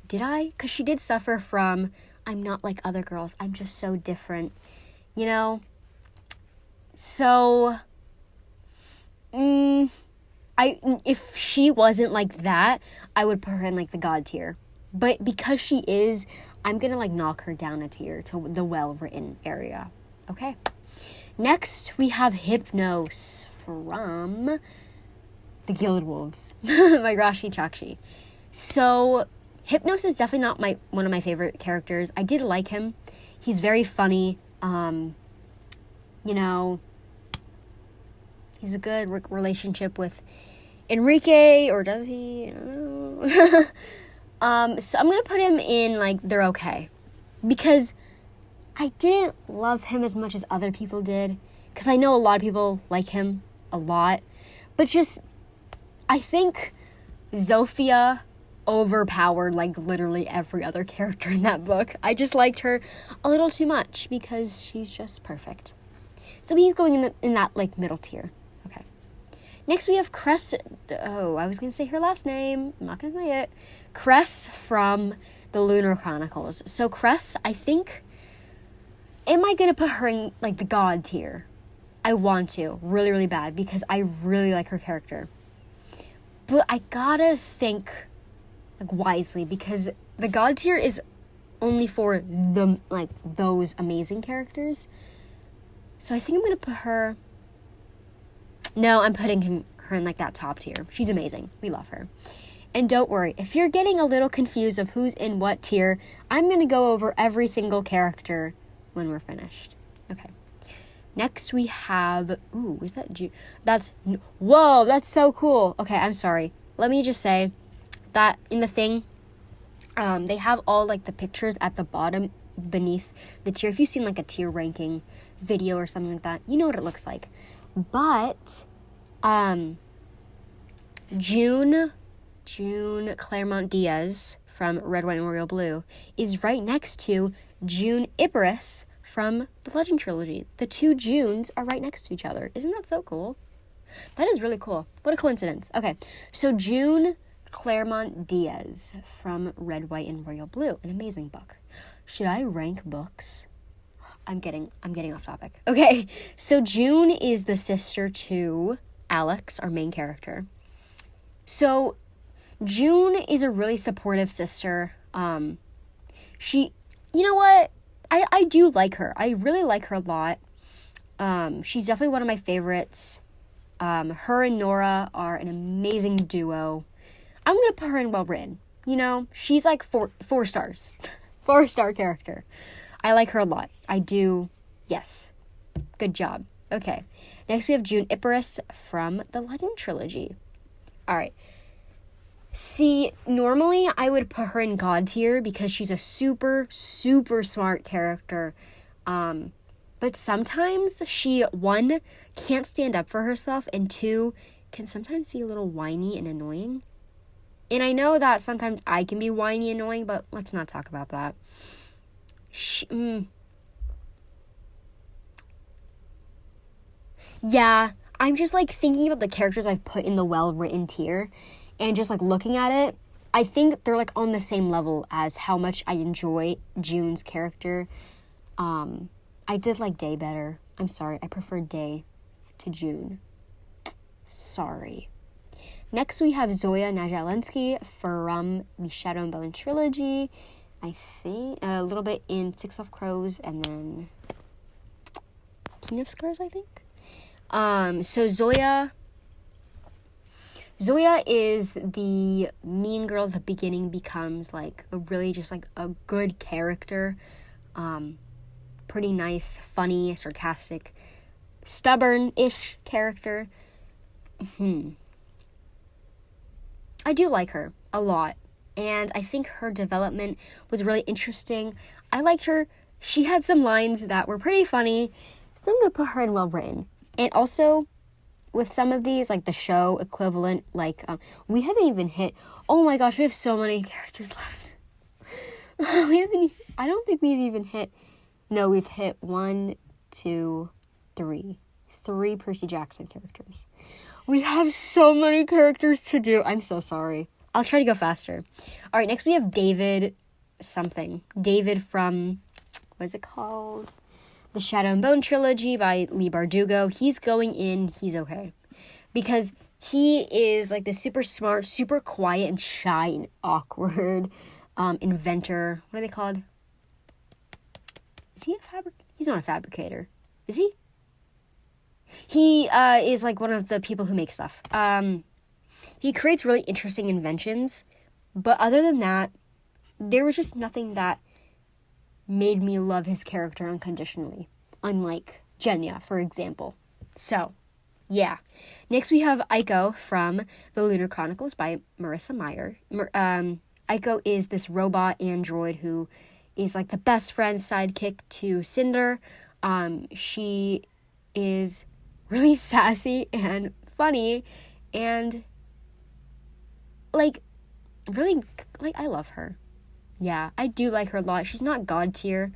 Speaker 1: Did I? Because she did suffer from, I'm not like other girls. I'm just so different. You know? So... if she wasn't like that, I would put her in, the God tier. But because she is, I'm going to, knock her down a tier to the well-written area. Okay? Next, we have Hypnos from the Guild Wolves by Rashi Chakshi. So, Hypnos is definitely not one of my favorite characters. I did like him. He's very funny. He's a good relationship with Enrique, or does he? I don't know. So I'm going to put him in, they're okay. Because I didn't love him as much as other people did. Because I know a lot of people like him a lot. But I think Zofia overpowered, literally every other character in that book. I just liked her a little too much because she's just perfect. So he's going in that, middle tier. Okay. Next, we have Cress. Oh, I was going to say her last name. I'm not going to say it. Cress from the Lunar Chronicles. So Cress, I think... Am I going to put her in, the God tier? I want to. Really, really bad. Because I really like her character. But I gotta think, wisely. Because the God tier is only for the, those amazing characters. So I think I'm going to put her... No, I'm putting her in, that top tier. She's amazing. We love her. And don't worry, if you're getting a little confused of who's in what tier, I'm going to go over every single character when we're finished. Okay. Next we have, is that June? Whoa, that's so cool. Okay, I'm sorry. Let me just say that in the thing, they have all like the pictures at the bottom beneath the tier. If you've seen like a tier ranking video or something like that, you know what it looks like. But June Claremont Diaz from Red, White, and Royal Blue is right next to June Ibarus from the Legend Trilogy. The two Junes are right next to each other. Isn't that so cool? That is really cool. What a coincidence. Okay, so June Claremont Diaz from Red, White, and Royal Blue. An amazing book. Should I rank books? I'm getting off topic. Okay, so June is the sister to Alex, our main character. So June is a really supportive sister. You know what? I do like her. I really like her a lot. She's definitely one of my favorites. Her and Nora are an amazing duo. I'm going to put her in well written. You know, she's like four stars. 4-star character. I like her a lot. I do. Yes. Good job. Okay. Next we have June Ibarus from the Legend Trilogy. All right. See, normally I would put her in God tier because she's a super, super smart character. But sometimes she, 1, can't stand up for herself, and 2, can sometimes be a little whiny and annoying. And I know that sometimes I can be whiny and annoying, but let's not talk about that. Yeah, I'm just like thinking about the characters I've put in the well-written tier, and just like looking at it, I think they're like on the same level as how much I enjoy June's character. I did like Day better. I'm sorry, I prefer Day to June. Sorry. Next we have Zoya Najalensky from the Shadow and Bone trilogy. I think a little bit in Six of Crows, and then King of Scars, I think. So Zoya is the mean girl at the beginning, becomes like a really just like a good character. Pretty nice, funny, sarcastic, stubborn-ish character. I do like her a lot, and I think her development was really interesting. I liked her. She had some lines that were pretty funny, so I'm going to put her in well written. And also, with some of these, like the show equivalent, like, we haven't even hit, oh my gosh, we have so many characters left. I don't think we've even hit, no, we've hit 1, 2, 3. 3 Percy Jackson characters. We have so many characters to do. I'm so sorry. I'll try to go faster. All right, next we have David something. David from, what is it called? The Shadow and Bone trilogy by Leigh Bardugo. He's going in, he's okay. Because he is like the super smart, super quiet and shy and awkward inventor. What are they called? Is he a fabricator? He's not a fabricator. Is he? He is like one of the people who make stuff. He creates really interesting inventions. But other than that, there was just nothing that made me love his character unconditionally. Unlike Genya, for example. So, yeah. Next we have Aiko from The Lunar Chronicles by Marissa Meyer. Aiko is this robot android who is like the best friend sidekick to Cinder. She is really sassy and funny and like really, like, I love her. Yeah, I do like her a lot. She's not God tier,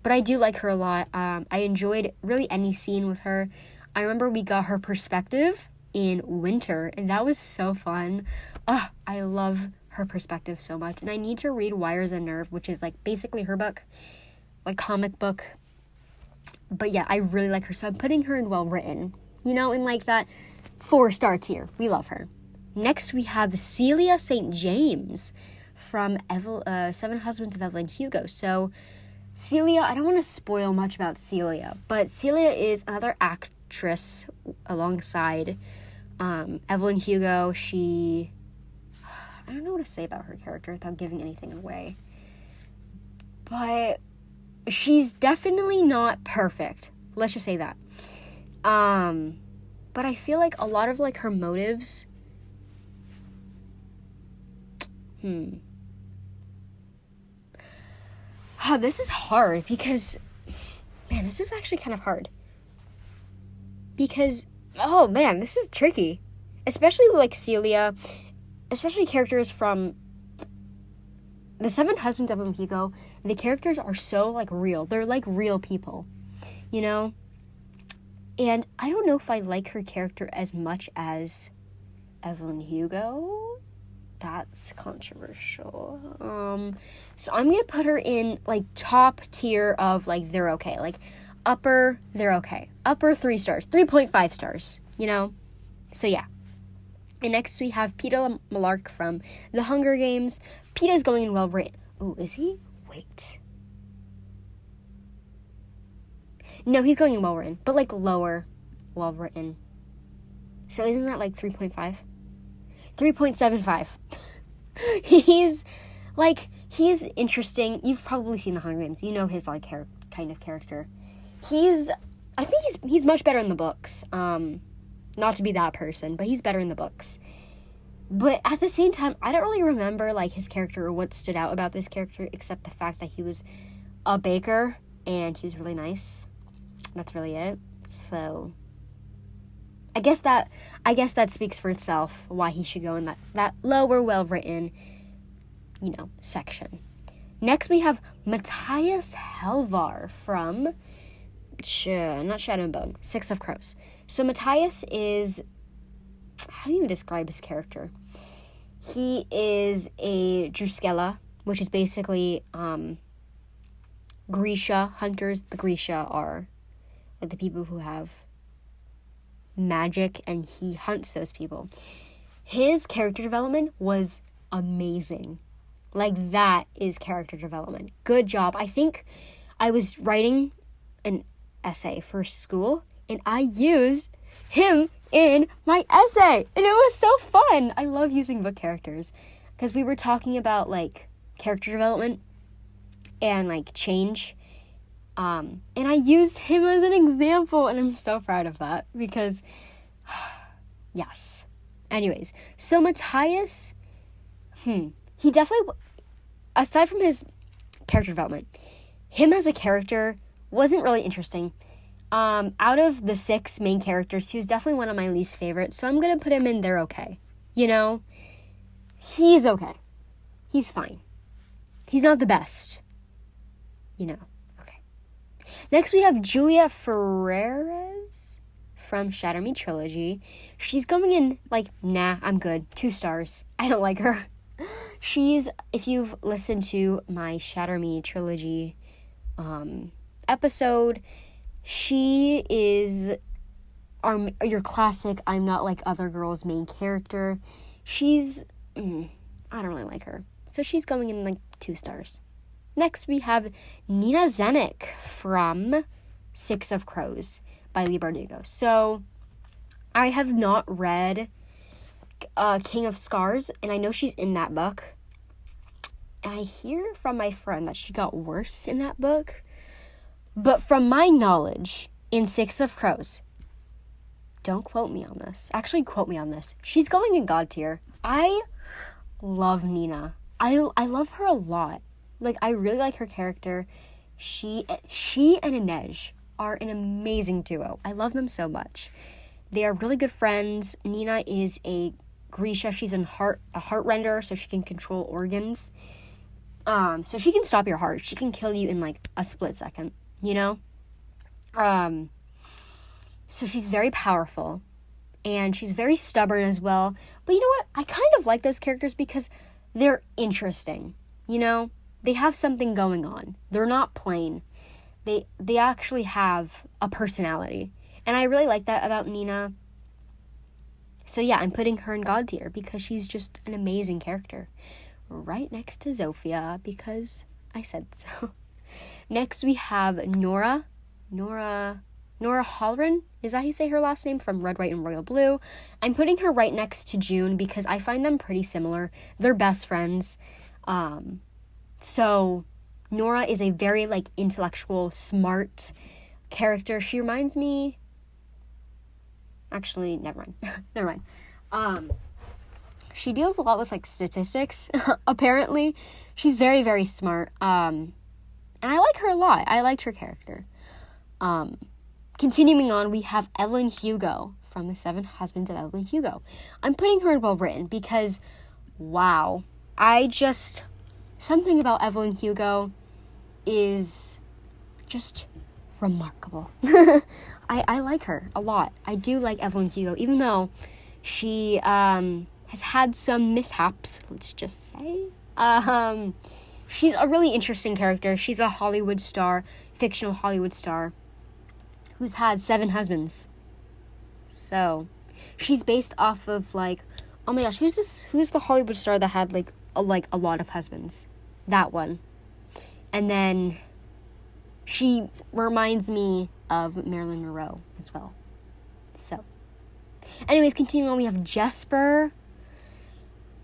Speaker 1: but I do like her a lot. I enjoyed really any scene with her. I remember we got her perspective in Winter, and that was so fun. I love her perspective so much. And I need to read Wires and Nerve, which is like basically her book, like comic book. But yeah, I really like her, so I'm putting her in well written. You know, in like that 4-star tier. We love her. Next, we have Celia St. James from Seven Husbands of Evelyn Hugo. So, Celia, I don't want to spoil much about Celia, but Celia is another actress alongside Evelyn Hugo. I don't know what to say about her character without giving anything away. But she's definitely not perfect. Let's just say that. But I feel like a lot of, like, her motives... Oh, this is hard because... Man, this is actually kind of hard. Because, oh, man, this is tricky. Especially, like, Celia. Especially characters from... The Seven Husbands of Hugo. The characters are so, like, real. They're, like, real people. You know? And I don't know if I like her character as much as Evelyn Hugo. That's controversial. So I'm gonna put her in, like, top tier of, like, they're okay. Like, upper, they're okay. Upper 3 stars. 3.5 stars. You know? So, yeah. And next we have Peeta Mellark from The Hunger Games. Peeta's going in well-written. Oh, is he? Wait. No, he's going in well-written, but, like, lower well-written. So isn't that, like, 3.5? 3.75. He's interesting. You've probably seen The Hunger Games. You know his, like, kind of character. I think he's much better in the books. Not to be that person, but he's better in the books. But at the same time, I don't really remember, like, his character or what stood out about this character, except the fact that he was a baker and he was really nice. That's really it. So I guess that speaks for itself why he should go in that lower, well-written, you know, section. Next we have Matthias Helvar from not Shadow and Bone, Six of Crows. So Matthias is, how do you describe his character? He is a Druskella, which is basically Grisha hunters. The Grisha are like the people who have magic, and he hunts those people. His character development was amazing. Like, that is character development. Good job. I think I was writing an essay for school, and I used him in my essay, and it was so fun. I love using book characters because we were talking about, like, character development and, like, change. And I used him as an example, and I'm so proud of that because, yes. Anyways, so Matthias, he definitely, aside from his character development, him as a character wasn't really interesting. Out of the 6 main characters, he was definitely one of my least favorites, so I'm gonna put him in They're Okay. You know? He's okay. He's fine. He's not the best. You know? Okay. Next, we have Julia Ferreras from Shatter Me Trilogy. She's going in, like, nah, I'm good. 2 stars. I don't like her. If you've listened to my Shatter Me Trilogy episode, she is your classic I'm not like other girls main character. She's I don't really like her, so she's going in, like, 2 stars. Next we have Nina Zenik from Six of Crows by Leigh Bardugo. So I have not read King of Scars, and I know she's in that book, and I hear from my friend that she got worse in that book. But from my knowledge, in Six of Crows, don't quote me on this. Actually, quote me on this. She's going in God tier. I love Nina. I love her a lot. Like, I really like her character. She and Inej are an amazing duo. I love them so much. They are really good friends. Nina is a Grisha. She's a heart render, so she can control organs. So she can stop your heart. She can kill you in, like, a split second. You know? So she's very powerful, and she's very stubborn as well. But you know what? I kind of like those characters because they're interesting. You know? They have something going on. They're not plain. They actually have a personality. And I really like that about Nina. So yeah, I'm putting her in God tier because she's just an amazing character. Right next to Zofia because I said so. Next, we have Nora Halloran. Is that how you say her last name? From Red, White, and Royal Blue. I'm putting her right next to June because I find them pretty similar. They're best friends. So Nora is a very, like, intellectual, smart character. She reminds me Actually, never mind. Never mind. She deals a lot with, like, statistics, apparently. She's very, very smart. And I like her a lot. I liked her character. Continuing on, we have Evelyn Hugo from The Seven Husbands of Evelyn Hugo. I'm putting her in well written because, wow. Something about Evelyn Hugo is just remarkable. I like her a lot. I do like Evelyn Hugo, even though she has had some mishaps, let's just say. She's a really interesting character. She's a Hollywood star, fictional Hollywood star, who's had 7 husbands. So, she's based off of, like, oh my gosh, who's the Hollywood star that had, like a lot of husbands? That one. And then she reminds me of Marilyn Monroe as well. So, anyways, continuing on, we have Jesper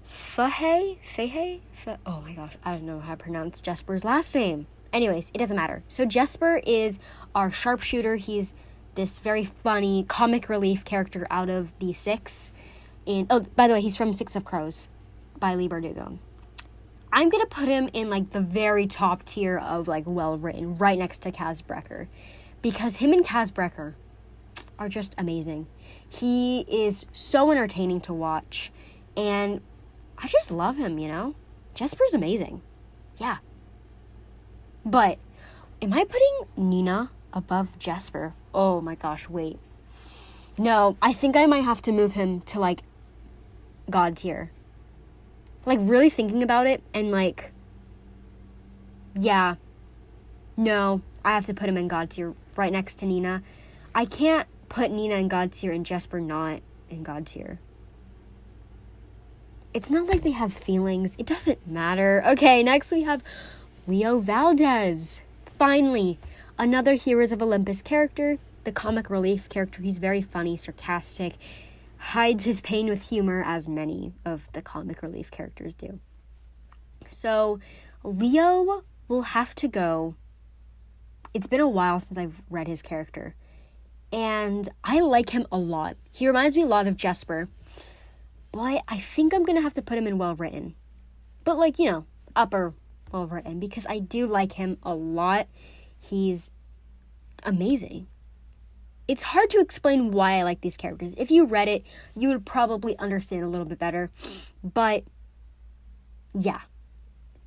Speaker 1: Fahey? Oh my gosh, I don't know how to pronounce Jesper's last name. Anyways, it doesn't matter. So Jesper is our sharpshooter. He's this very funny comic relief character out of the 6. By the way, he's from 6 of Crows by Lee Bardugo. I'm going to put him in, like, the very top tier of, like, well-written, right next to Kaz Brekker. Because him and Kaz Brekker are just amazing. He is so entertaining to watch. And I just love him, you know? Jesper's amazing. Yeah. But, am I putting Nina above Jesper? Oh my gosh, wait. No, I think I might have to move him to, like, God tier. Like, really thinking about it, and, like, yeah. No, I have to put him in God tier, right next to Nina. I can't put Nina in God tier and Jesper not in God tier. It's not like they have feelings. It doesn't matter. Okay, next we have Leo Valdez. Finally, another Heroes of Olympus character, the comic relief character. He's very funny, sarcastic, hides his pain with humor, as many of the comic relief characters do. So, Leo will have to go. It's been a while since I've read his character, and I like him a lot. He reminds me a lot of Jesper, but I think I'm going to have to put him in well-written. But, like, you know, upper well-written, because I do like him a lot. He's amazing. It's hard to explain why I like these characters. If you read it, you would probably understand a little bit better. But, yeah.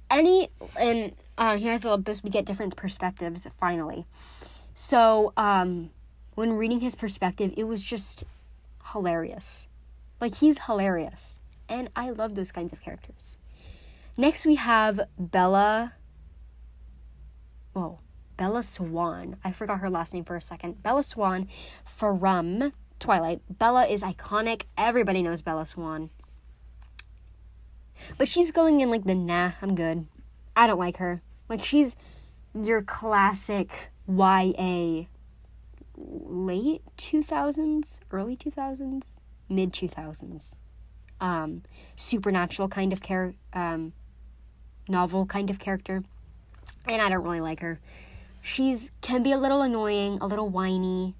Speaker 1: Here's a little bit, we get different perspectives, finally. So, when reading his perspective, it was just hilarious. Like, he's hilarious. And I love those kinds of characters. Next, we have Bella Swan. I forgot her last name for a second. Bella Swan from Twilight. Bella is iconic. Everybody knows Bella Swan. But she's going in, like, the nah, I'm good. I don't like her. Like, she's your classic YA late 2000s, early 2000s, mid 2000s. Supernatural kind of novel kind of character. And I don't really like her. Can be a little annoying, a little whiny.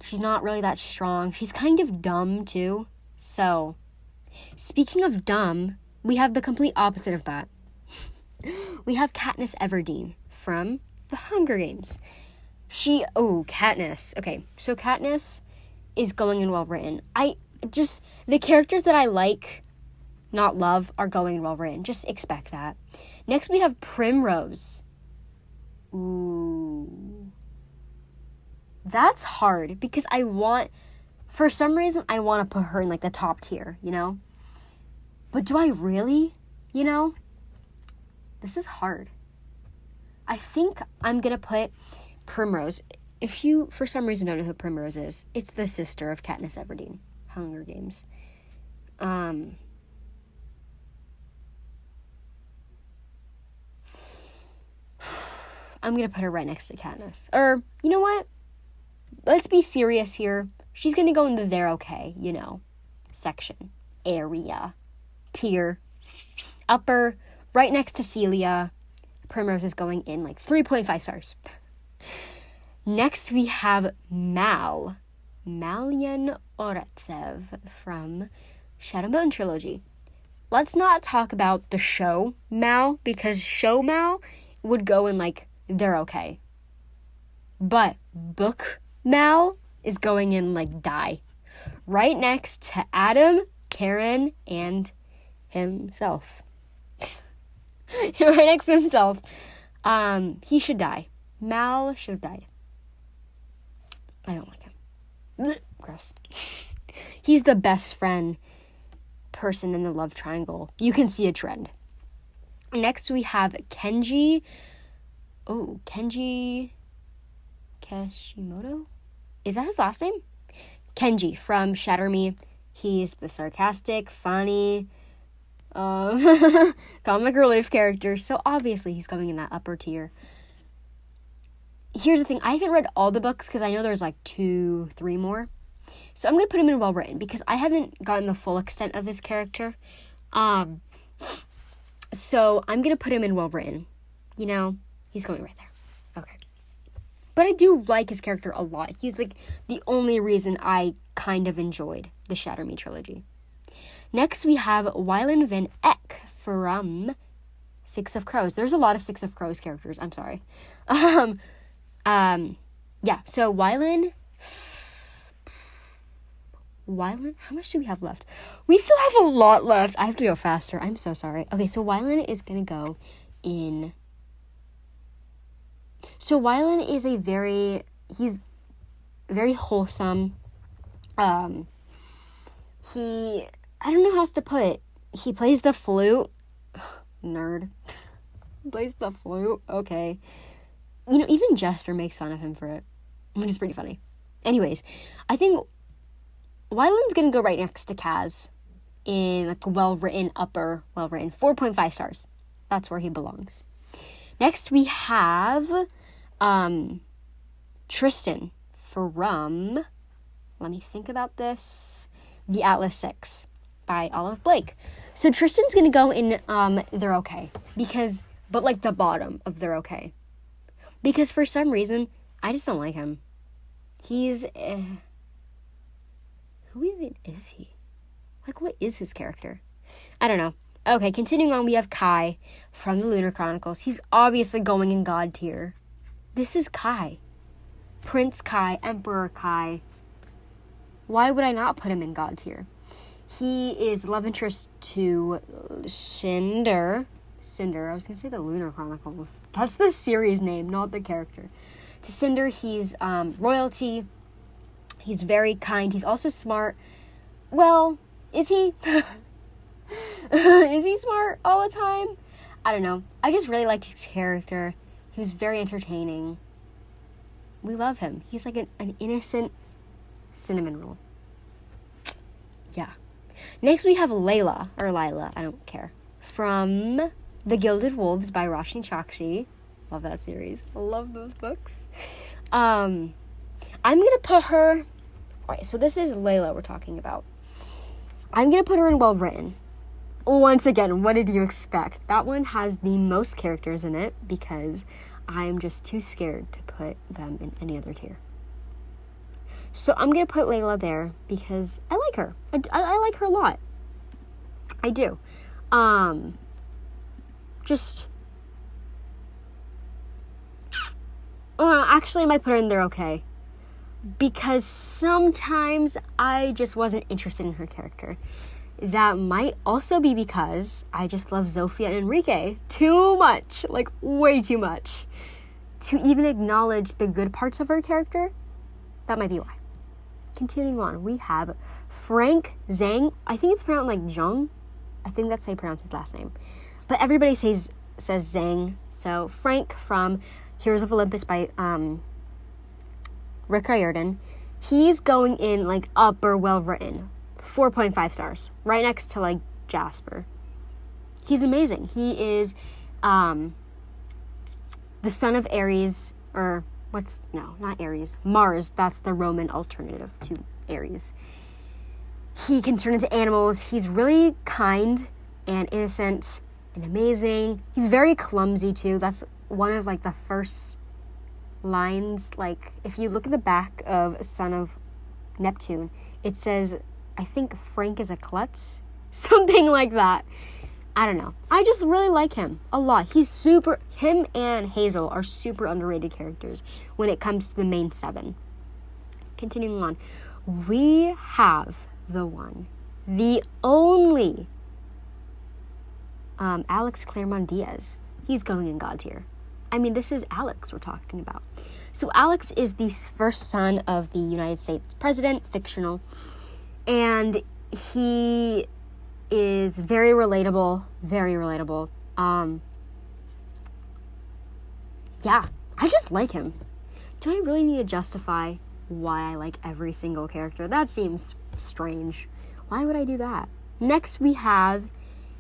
Speaker 1: She's not really that strong. She's kind of dumb, too. So, speaking of dumb, we have the complete opposite of that. We have Katniss Everdeen from The Hunger Games. Katniss. Okay, so Katniss is going in well-written. The characters that I like, not love, are going in well-written. Just expect that. Next, we have Primrose. Ooh. That's hard, because for some reason, I want to put her in, like, the top tier, you know? But do I really? You know? This is hard. I think I'm going to put Primrose. If you, for some reason, don't know who Primrose is, it's the sister of Katniss Everdeen, Hunger Games. I'm going to put her right next to Katniss. Or, you know what? Let's be serious here. She's going to go in the they're okay, you know, section, area, tier, upper, right next to Celia. Primrose is going in, like, 3.5 stars. Next, we have Mal Malyan Oretsev from Shadow Mountain Trilogy. Let's not talk about the show Mal, because show Mal would go in like, they're okay. But book Mal is going in like die. Right next to Adam, Taryn, and himself. Right next to himself. He should die. Mal should have died. I don't like him. Gross. He's the best friend person in the love triangle. You can see a trend. Next we have Kenji. Oh, Kenji Kashimoto? Is that his last name? Kenji from Shatter Me. He's the sarcastic, funny, comic relief character. So obviously he's going in that upper tier. Here's the thing. I haven't read all the books because I know there's like 2-3 more. So I'm going to put him in well written because I haven't gotten the full extent of his character. So I'm going to put him in well written. You know, he's going right there. Okay. But I do like his character a lot. He's like the only reason I kind of enjoyed the Shatter Me trilogy. Next we have Wylan Van Eck from Six of Crows. There's a lot of Six of Crows characters. I'm sorry. Yeah, so Wylan, how much do we have left? We still have a lot left. I have to go faster. I'm so sorry. Okay, so Wylan is going to go in. So Wylan is he's very wholesome. I don't know how else to put it. He plays the flute. Nerd. Plays the flute. Okay. You know, even Jasper makes fun of him for it, which is pretty funny. Anyways, I think Wylan's going to go right next to Kaz in like well-written, 4.5 stars. That's where he belongs. Next, we have Tristan from, let me think about this, The Atlas 6 by Olive Blake. So Tristan's going to go in They're Okay, but like the bottom of They're Okay. Because for some reason, I just don't like him. He's, who even is he? Like, what is his character? I don't know. Okay, continuing on, we have Kai from the Lunar Chronicles. He's obviously going in God tier. This is Kai. Prince Kai, Emperor Kai. Why would I not put him in God tier? He is love interest to Cinder. I was going to say the Lunar Chronicles. That's the series name, not the character. To Cinder, he's royalty. He's very kind. He's also smart. Well, is he? Is he smart all the time? I don't know. I just really liked his character. He was very entertaining. We love him. He's like an innocent cinnamon roll. Yeah. Next we have Lila, I don't care, from The Gilded Wolves by Roshni Chokshi. Love that series. I love those books. I'm going to put her... Alright, so this is Layla we're talking about. I'm going to put her in well written. Once again, what did you expect? That one has the most characters in it because I'm just too scared to put them in any other tier. So I'm going to put Layla there because I like her. I like her a lot. I do. Actually, I might put her in there okay. Because sometimes I just wasn't interested in her character. That might also be because I just love Zofia and Enrique too much. Like, way too much. To even acknowledge the good parts of her character, that might be why. Continuing on, we have Frank Zhang. I think it's pronounced like Zhang. I think that's how you pronounce his last name. But everybody says Zhang. So Frank from Heroes of Olympus by Rick Riordan. He's going in like upper well written. 4.5 stars. Right next to like Jasper. He's amazing. He is the son of Ares, or not Ares. Mars. That's the Roman alternative to Ares. He can turn into animals. He's really kind and innocent and amazing. He's very clumsy too. That's one of like the first lines. Like if you look at the back of Son of Neptune. It says, I think Frank is a klutz, something like that. I don't know. I just really like him a lot. Him and Hazel are super underrated characters when it comes to the main 7. Continuing on, we have the one, the only, Alex Claremont Diaz. He's going in God tier. I mean, this is Alex we're talking about. So Alex is the first son of the United States president, fictional, and he is very relatable, very relatable. Yeah, I just like him. Do I really need to justify why I like every single character? That seems strange. Why would I do that? Next, we have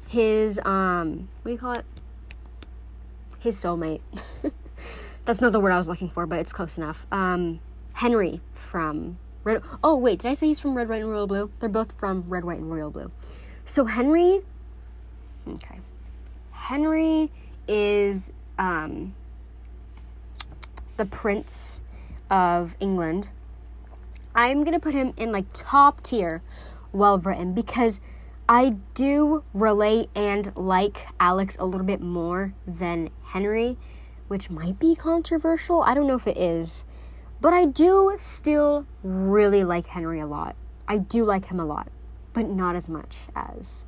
Speaker 1: his, what do you call it? His soulmate. That's not the word I was looking for, but it's close enough. Henry from Red... Oh, wait, did I say he's from Red, White, and Royal Blue? They're both from Red, White, and Royal Blue. So Henry... Okay. Henry is the Prince of England. I'm going to put him in, like, top tier well-written because I do relate and like Alex a little bit more than Henry, which might be controversial. I don't know if it is. But I do still really like Henry a lot. I do like him a lot, but not as much as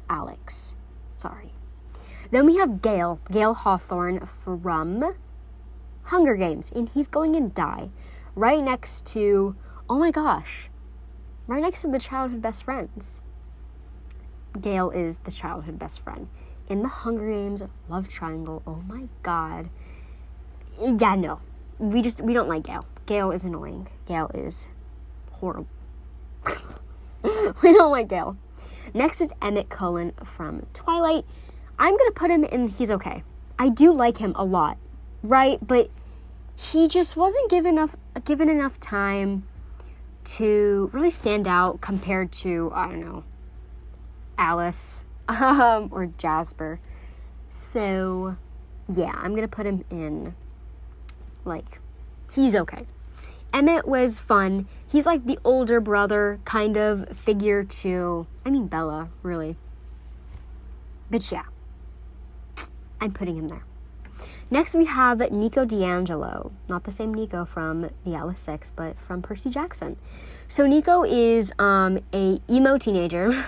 Speaker 1: Alex. Sorry. Then we have Gale Hawthorne from Hunger Games, and he's going in Die, right next to, oh my gosh, right next to the childhood best friends. Gale is the childhood best friend. In the Hunger Games love triangle, oh my god. Yeah, no. We don't like Gale. Gale is annoying. Gale is horrible. We don't like Gale. Next is Emmett Cullen from Twilight. I'm going to put him in, he's okay. I do like him a lot, right? But he just wasn't given enough time to really stand out compared to, I don't know, Alice or Jasper. So, yeah, I'm going to put him in, like, he's okay. Emmett was fun. He's like the older brother kind of figure to, Bella, really. But yeah, I'm putting him there. Next we have Nico D'Angelo. Not the same Nico from the Alice 6, but from Percy Jackson. So Nico is a emo teenager.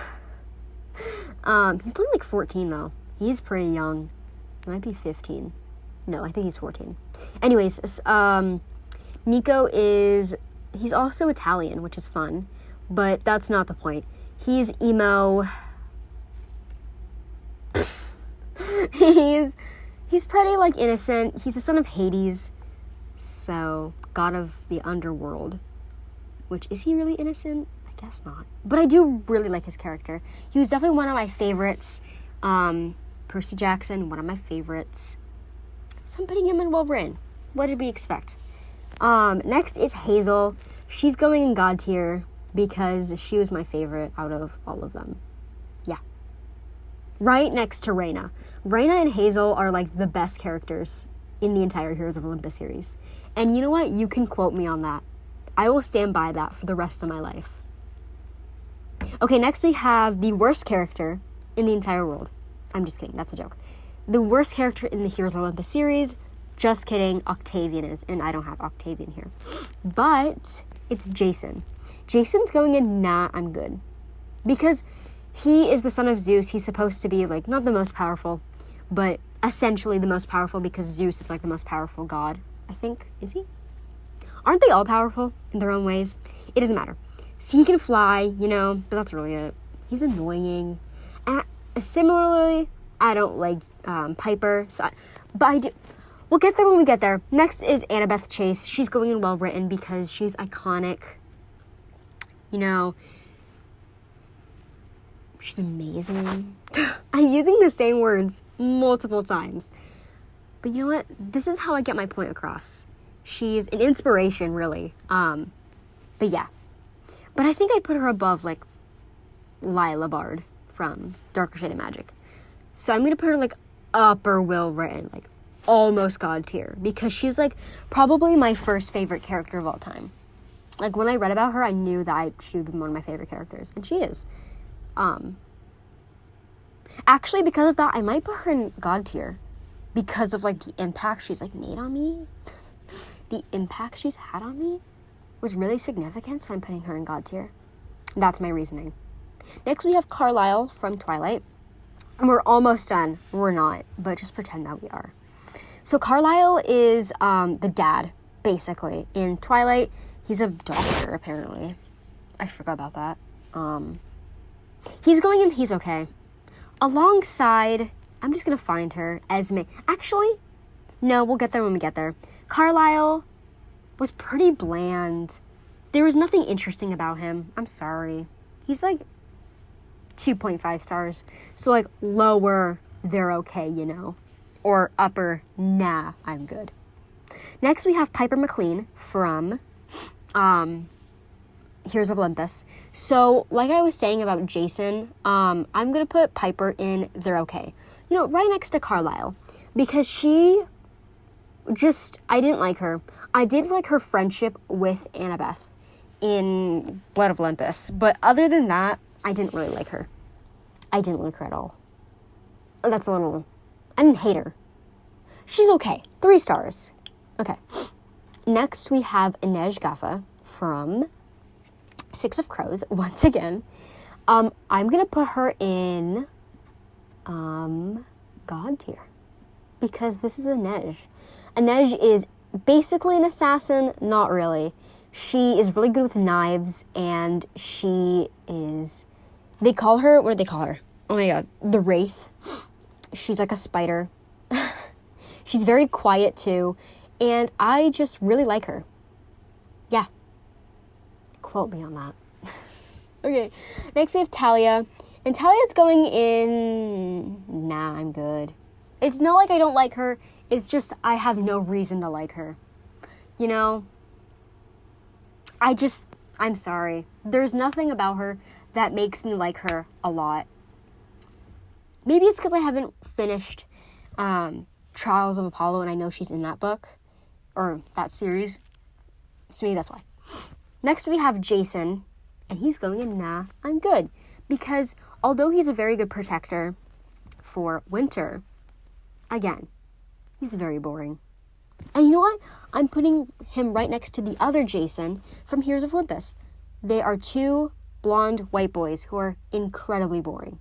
Speaker 1: He's only like 14 though. He's pretty young. He might be 15. No, I think he's 14. Anyways, Nico he's also Italian, which is fun, but that's not the point. He's emo. He's pretty, like, innocent. He's the son of Hades, so god of the underworld. Which, is he really innocent? I guess not. But I do really like his character. He was definitely one of my favorites. Percy Jackson, one of my favorites. So I'm putting him in well-written. What did we expect? Next is Hazel. She's going in God tier because she was my favorite out of all of them. Yeah. Right next to Raina. Raina and Hazel are like the best characters in the entire Heroes of Olympus series. And you know what? You can quote me on that. I will stand by that for the rest of my life. Okay, next we have the worst character in the entire world. I'm just kidding. That's a joke. The worst character in the Heroes of Olympus series. Just kidding, Octavian is, and I don't have Octavian here. But it's Jason. Jason's going in, nah, I'm good. Because he is the son of Zeus. He's supposed to be, like, not the most powerful, but essentially the most powerful because Zeus is, like, the most powerful god, I think. Is he? Aren't they all powerful in their own ways? It doesn't matter. So he can fly, you know, but that's really it. He's annoying. And similarly, I don't like Piper, but I do. We'll get there when we get there. Next is Annabeth Chase. She's going in well-written because she's iconic. You know, she's amazing. I'm using the same words multiple times. But you know what? This is how I get my point across. She's an inspiration, really. But yeah. But I think I'd put her above, like, Lila Bard from Darker Shade of Magic. So I'm going to put her, like, upper well-written, like, almost god tier, because she's, like, probably my first favorite character of all time. Like, when I read about her, I knew that she would be one of my favorite characters. And she is. Actually, because of that, I might put her in God tier. Because of, like, the impact she's, like, made on me. The impact she's had on me was really significant, so I'm putting her in God tier. That's my reasoning. Next, we have Carlisle from Twilight. And we're almost done. We're not, but just pretend that we are. So Carlisle is the dad, basically. In Twilight, he's a doctor, apparently. I forgot about that. He's going in, he's okay. Alongside, I'm just going to find her, Esme. Actually, no, we'll get there when we get there. Carlisle was pretty bland. There was nothing interesting about him. I'm sorry. He's like 2.5 stars. So like lower, they're okay, you know. Or upper, nah, I'm good. Next we have Piper McLean from Heroes of Olympus. So like I was saying about Jason, I'm going to put Piper in they're okay. You know, right next to Carlisle. Because she just, I didn't like her. I did like her friendship with Annabeth in Blood of Olympus. But other than that, I didn't really like her. I didn't like her at all. That's a little... I didn't hate her. She's okay. 3 stars. Okay. Next, we have Inej Gaffa from Six of Crows. Once again, I'm going to put her in God tier. Because this is Inej. Inej is basically an assassin. Not really. She is really good with knives, and she is... They call her... What do they call her? Oh my god. The Wraith. She's like a spider. She's very quiet too. And I just really like her. Yeah. Quote me on that. Okay. Next we have Talia. And Talia's going in... Nah, I'm good. It's not like I don't like her. It's just I have no reason to like her. You know? I'm sorry. There's nothing about her that makes me like her a lot. Maybe it's because I haven't finished Trials of Apollo and I know she's in that book or that series. So maybe that's why. Next we have Jason, and he's going in nah, I'm good. Because although he's a very good protector for Winter, again, he's very boring. And you know what? I'm putting him right next to the other Jason from Heroes of Olympus. They are 2 blonde white boys who are incredibly boring.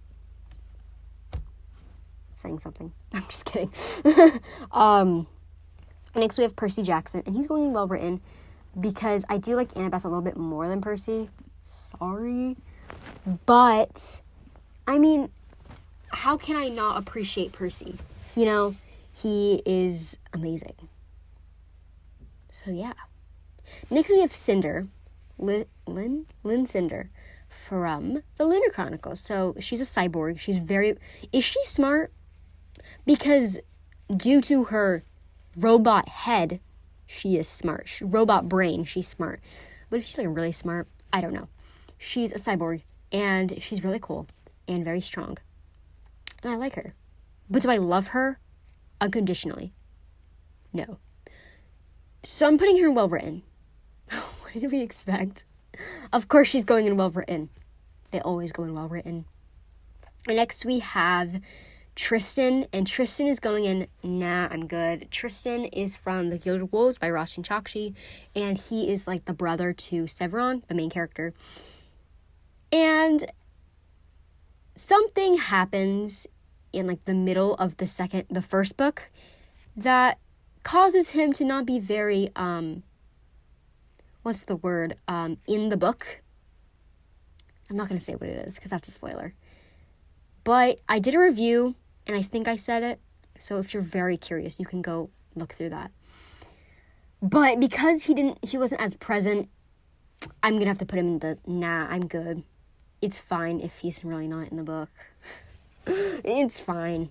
Speaker 1: Saying something. I'm just kidding. Next we have Percy Jackson, and he's going in well written because I do like Annabeth a little bit more than Percy. Sorry. But, I mean, how can I not appreciate Percy? You know, he is amazing. So, yeah. Next we have Cinder. Lynn Cinder from the Lunar Chronicles. So, she's a cyborg. Is she smart? Because due to her robot head, she is smart. Robot brain, she's smart. But if she's like really smart, I don't know. She's a cyborg, and she's really cool and very strong. And I like her. But do I love her unconditionally? No. So I'm putting her in well written. What did we expect? Of course she's going in well written. They always go in well written. And next we have Tristan, and Tristan is going in, nah, I'm good. Tristan is from The Gilded Wolves by Ross Chakshi, and he is like the brother to Severon, the main character. And something happens in like the middle of the first book that causes him to not be very, in the book. I'm not going to say what it is because that's a spoiler. But I did a review, and I think I said it. So if you're very curious, you can go look through that. But because he wasn't as present, I'm going to have to put him in the, nah, I'm good. It's fine if he's really not in the book. It's fine.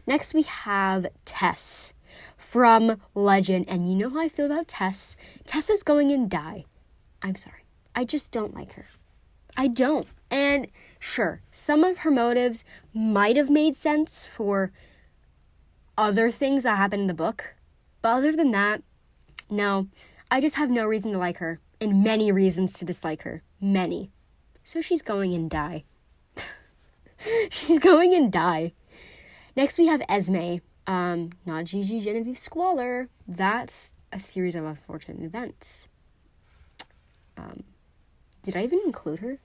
Speaker 1: Next we have Tess from Legend. And you know how I feel about Tess. Tess is going in die. I'm sorry. I just don't like her. I don't. And sure, some of her motives might have made sense for other things that happened in the book. But other than that, no, I just have no reason to like her. and many reasons to dislike her. Many. So she's going in die. She's going in die. Next we have Esme. Not Gigi Genevieve Squalor. That's a series of unfortunate events. Did I even include her?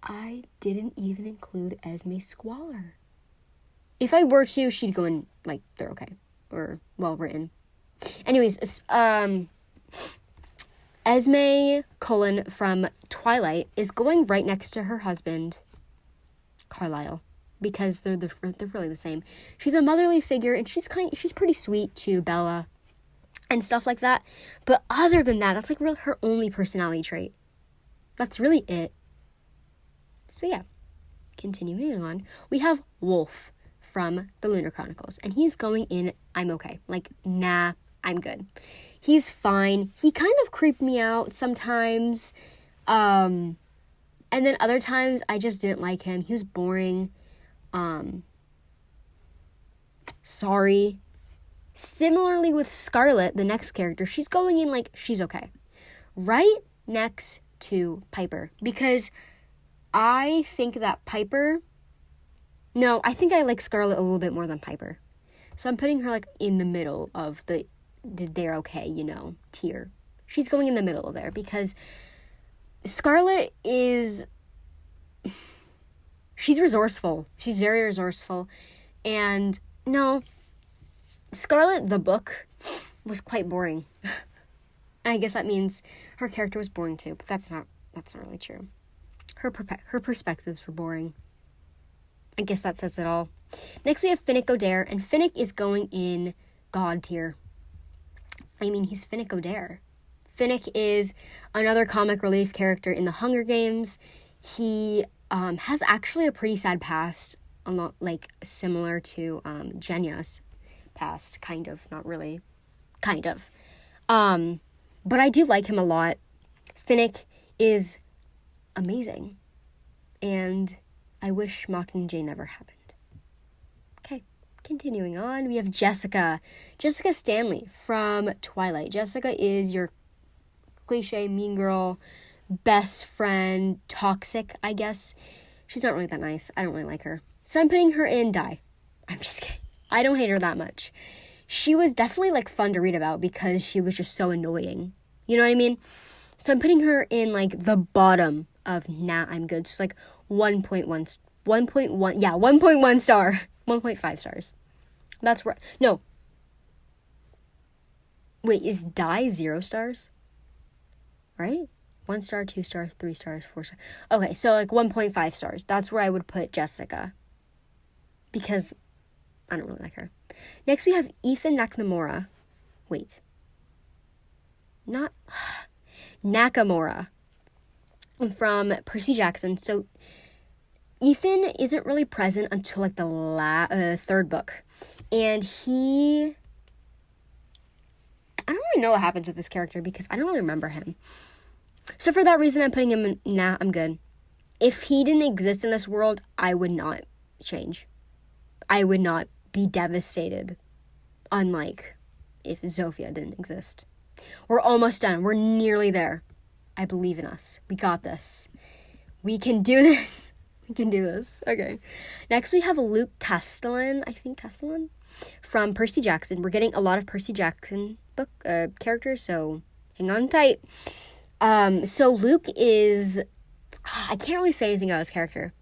Speaker 1: I didn't even include Esme Squalor. If I were to, she'd go in, like, they're okay. Or well written. Anyways, Esme Cullen from Twilight is going right next to her husband, Carlisle, because they're really the same. She's a motherly figure, and she's pretty sweet to Bella and stuff like that. But other than that, that's like her only personality trait. That's really it. So yeah, continuing on, we have Wolf from the Lunar Chronicles, and he's going in, I'm okay. Like, nah, I'm good. He's fine. He kind of creeped me out sometimes. And then other times I just didn't like him. He was boring. Sorry. Similarly with Scarlet, the next character, she's going in like, she's okay. Right next to Piper. Because I think that Piper... No, I think I like Scarlet a little bit more than Piper. So I'm putting her like in the middle of the they're okay, tier. She's going in the middle of there because Scarlet is... She's resourceful. She's very resourceful. And no, Scarlet, the book, was quite boring. I guess that means her character was boring too, but that's not really true. Her perspectives were boring. I guess that says it all. Next we have Finnick Odair, and Finnick is going in God tier. I mean, he's Finnick Odair. Finnick is another comic relief character in the Hunger Games. He has actually a pretty sad past, a lot like similar to Jenya's past, kind of, not really, kind of. But I do like him a lot. Finnick is amazing, and I wish Mockingjay never happened. Okay, continuing on, we have Jessica Stanley from Twilight. Jessica is your cliche mean girl, best friend, toxic, I guess. She's not really that nice. I don't really like her. So I'm putting her in die. I'm just kidding. I don't hate her that much. She was definitely like fun to read about because she was just so annoying. You know what I mean? So I'm putting her in like the bottom of nah, I'm good. So like 1.1 star. 1.5 stars. That's where... No. Wait, is die 0 stars? Right? 1 star, 2 stars, 3 stars, 4 stars. Okay, so like 1.5 stars. That's where I would put Jessica. Because I don't really like her. Next we have Ethan McNamara. Wait. Not... Nakamura. From Percy Jackson. So Ethan isn't really present until like the third book. And I don't really know what happens with this character because I don't really remember him. So for that reason, I'm putting him in, nah, I'm good. If he didn't exist in this world, I would not change. I would not be devastated. Unlike if Zofia didn't exist. We're almost done. We're nearly there. I believe in us. We got this. We can do this. We can do this. Okay. Next we have Luke Castellan. I think Castellan. From Percy Jackson. We're getting a lot of Percy Jackson book characters, so hang on tight. So Luke is... I can't really say anything about his character.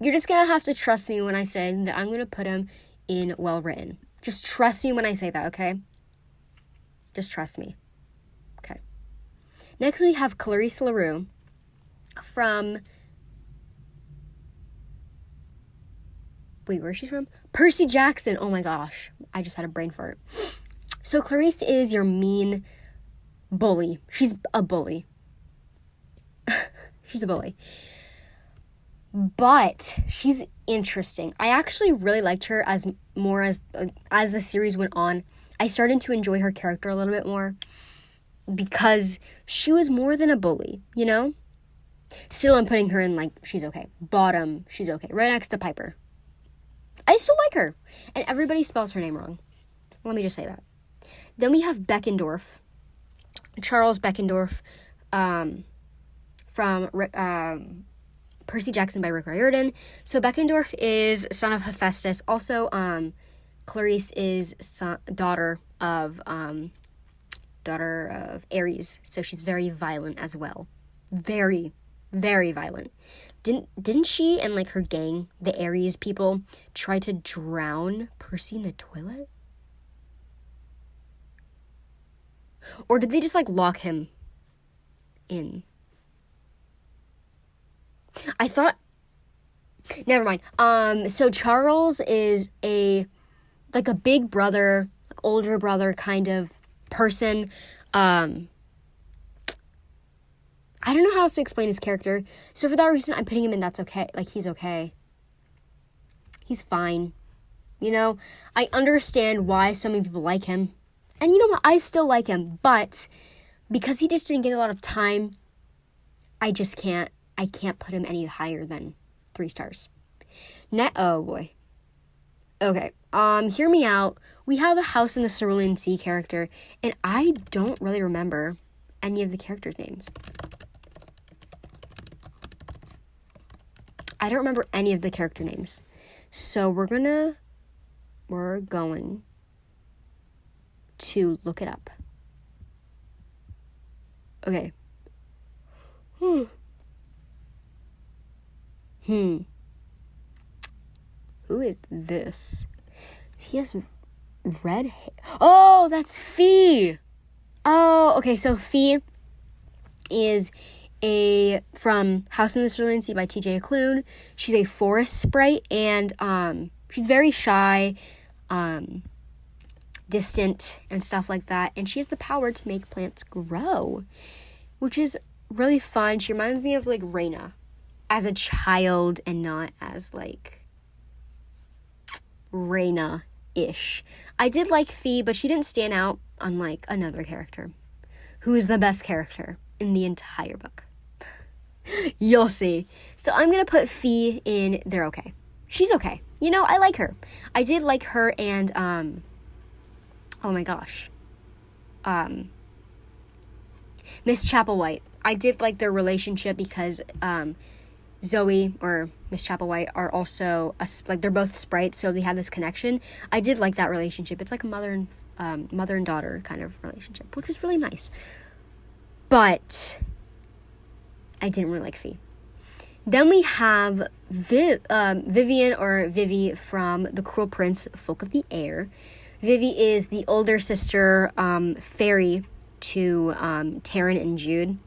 Speaker 1: You're just going to have to trust me when I say that I'm going to put him in well-written. Just trust me when I say that, okay? Just trust me. Okay. Next we have Clarice LaRue from... Wait, where is she from? Percy Jackson. Oh my gosh. I just had a brain fart. So Clarice is your mean bully. She's a bully. She's a bully. But she's interesting. I actually really liked her as the series went on. I started to enjoy her character a little bit more because she was more than a bully, you know? Still, I'm putting her in, like, she's okay. Bottom, she's okay. Right next to Piper. I still like her. And everybody spells her name wrong. Let me just say that. Then we have Beckendorf. Charles Beckendorf, from Percy Jackson by Rick Riordan. So Beckendorf is son of Hephaestus. Also, Clarice is daughter of Ares. So she's very violent as well. Very, very violent. Didn't she and like her gang, the Ares people, try to drown Percy in the toilet? Or did they just like lock him in? I thought, never mind. So Charles is a big brother, like older brother kind of person. I don't know how else to explain his character. So for that reason, I'm putting him in that's okay. Like, he's okay. He's fine. You know, I understand why so many people like him. And you know what? I still like him. But because he just didn't get a lot of time, I can't put him any higher than 3 stars. Oh boy. Okay. Hear me out. We have a House in the Cerulean Sea character, and I don't really remember any of the characters' names. I don't remember any of the character names. So we're going to look it up. Okay. Who is this? He has red hair. Oh, that's Fee. Oh, okay. So Fee is from House in the Cerulean Sea by T.J. Klune. She's a forest sprite, and she's very shy, distant, and stuff like that. And she has the power to make plants grow, which is really fun. She reminds me of like Raina as a child, and not as like Raina-ish. I did like Fee, but she didn't stand out unlike another character who is the best character in the entire book. You'll see. So I'm gonna put Fee in they're okay. She's okay. You know, I like her. I did like her and oh my gosh. Miss Chapelwhite. I did like their relationship because Zoe or Miss Chapelwhite are also they're both sprites, so they have this connection. I did like that relationship. It's like a mother and daughter kind of relationship, which is really nice. But I didn't really like Fee. Then we have Vivian or Vivi from The Cruel Prince, Folk of the Air. Vivi is the older sister, fairy to Taryn and Jude.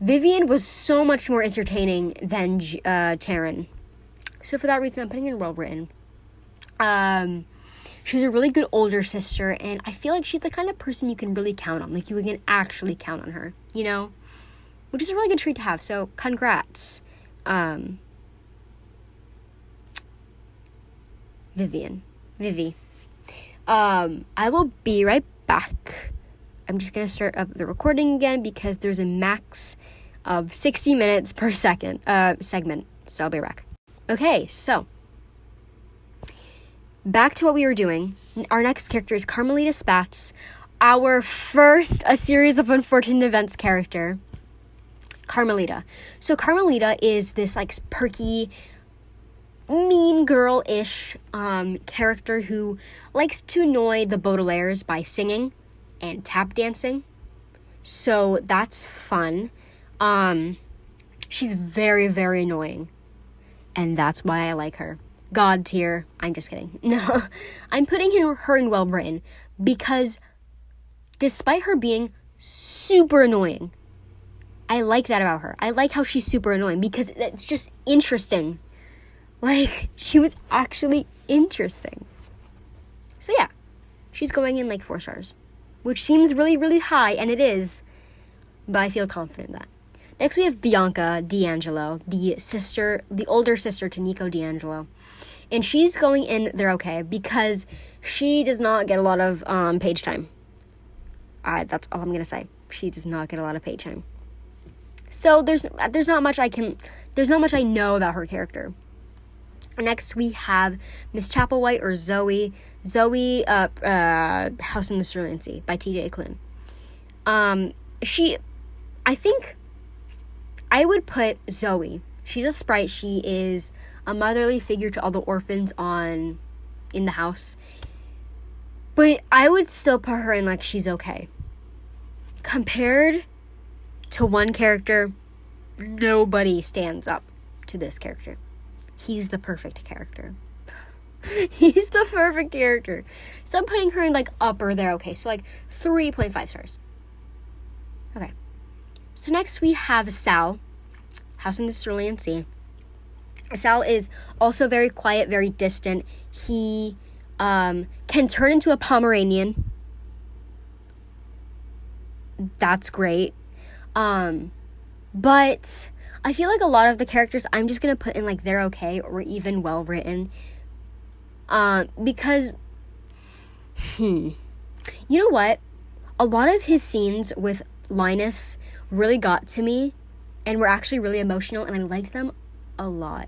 Speaker 1: Vivian was so much more entertaining than Taryn. So for that reason, I'm putting in well written. She was a really good older sister, and I feel like she's the kind of person you can really count on. Like, you can actually count on her, you know? Which is a really good trait to have, so congrats. Vivi. I will be right back. I'm just going to start up the recording again because there's a max of 60 minutes per segment. So I'll be back. Okay, so back to what we were doing. Our next character is Carmelita Spatz, our first A Series of Unfortunate Events character. Carmelita. So Carmelita is this like perky, mean girl-ish character who likes to annoy the Baudelaires by singing and tap dancing. So that's fun. She's very, very annoying. And that's why I like her. God tier. I'm just kidding. No, I'm putting her in well written because despite her being super annoying, I like that about her. I like how she's super annoying because it's just interesting. Like, she was actually interesting. So yeah, she's going in like 4 stars, which seems really, really high, and it is, but I feel confident in that. Next, we have Bianca D'Angelo, the older sister to Nico D'Angelo. And she's going in They're Okay because she does not get a lot of page time. That's all I'm going to say. She does not get a lot of page time. So there's not much I know about her character. Next, we have Miss Chapelwhite or Zoe. House in the Cerulean Sea by T.J. Klune. I think I would put Zoe. She's a sprite. She is a motherly figure to all the orphans in the house. But I would still put her in like she's okay. Compared to one character, nobody stands up to this character. He's the perfect character. He's the perfect character. So I'm putting her in like upper there. Okay, so like 3.5 stars. Okay. So next we have Sal, House in the Cerulean Sea. Sal is also very quiet, very distant. He can turn into a Pomeranian. That's great. But I feel like a lot of the characters I'm just going to put in like they're okay or even well written. Because, you know what? A lot of his scenes with Linus really got to me and were actually really emotional, and I liked them a lot.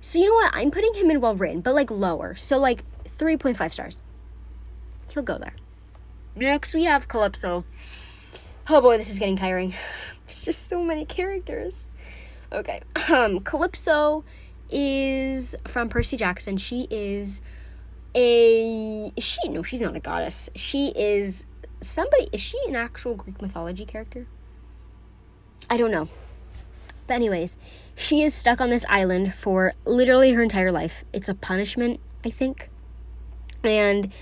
Speaker 1: So you know what? I'm putting him in well written, but like lower. So like 3.5 stars. He'll go there. Next we have Calypso. Oh boy, this is getting tiring. There's just so many characters. Okay. Calypso is from Percy Jackson. She's not a goddess. She is somebody. Is she an actual Greek mythology character? I don't know. But anyways, she is stuck on this island for literally her entire life. It's a punishment, I think. And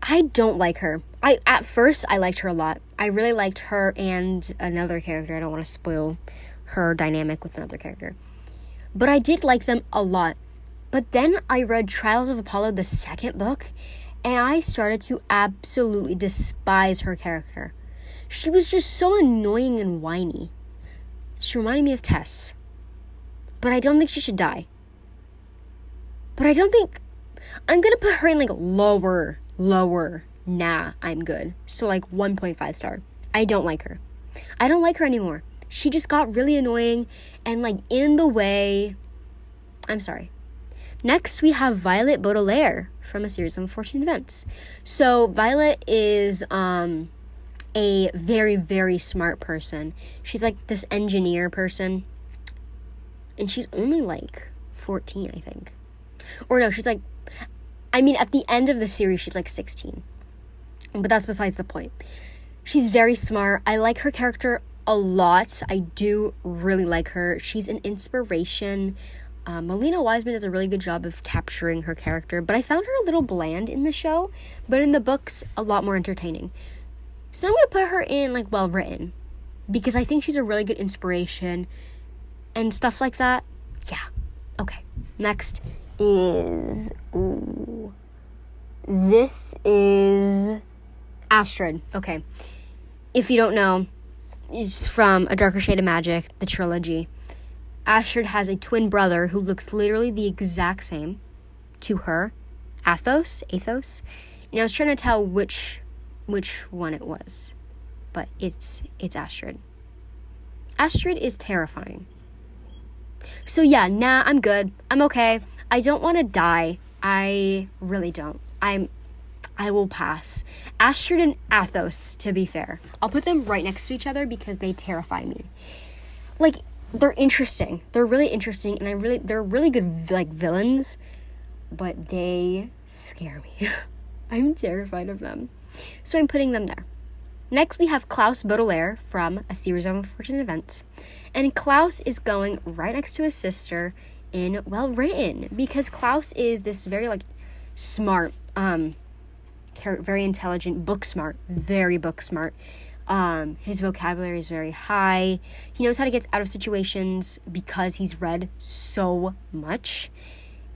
Speaker 1: I don't like her. At first, I liked her a lot. I really liked her and another character. I don't want to spoil her dynamic with another character. But I did like them a lot. But then I read Trials of Apollo, the second book, and I started to absolutely despise her character. She was just so annoying and whiny. She reminded me of Tess. But I don't think she should die. But I don't think... I'm going to put her in like lower. Nah, I'm good. So like 1.5 star. I don't like her. I don't like her anymore. She just got really annoying and like in the way. I'm sorry. Next, we have Violet Baudelaire from a series of unfortunate events. So Violet is a very, very smart person. She's like this engineer person. And she's only like 14, I think. Or no, she's like, at the end of the series, she's like 16. But that's besides the point. She's very smart. I like her character a lot. I do really like her. She's an inspiration. Melina Wiseman does a really good job of capturing her character. But I found her a little bland in the show. But in the books, a lot more entertaining. So I'm going to put her in like well written. Because I think she's a really good inspiration. And stuff like that. Yeah. Okay. Next is... This is Astrid. Okay. If you don't know, it's from A Darker Shade of Magic, the trilogy. Astrid has a twin brother who looks literally the exact same to her. Athos. And I was trying to tell which one it was. But it's Astrid. Astrid is terrifying. So yeah, I'm good. I'm okay. I don't want to die. I really don't. I will pass. Astrid and Athos, to be fair. I'll put them right next to each other because they terrify me. Like, they're interesting. They're really interesting, and they're really good, like, villains, but they scare me. I'm terrified of them. So I'm putting them there. Next, we have Klaus Baudelaire from A Series of Unfortunate Events. And Klaus is going right next to his sister in well written because Klaus is this very, like, smart, very intelligent, very book smart. His vocabulary is very high. He knows how to get out of situations because he's read so much.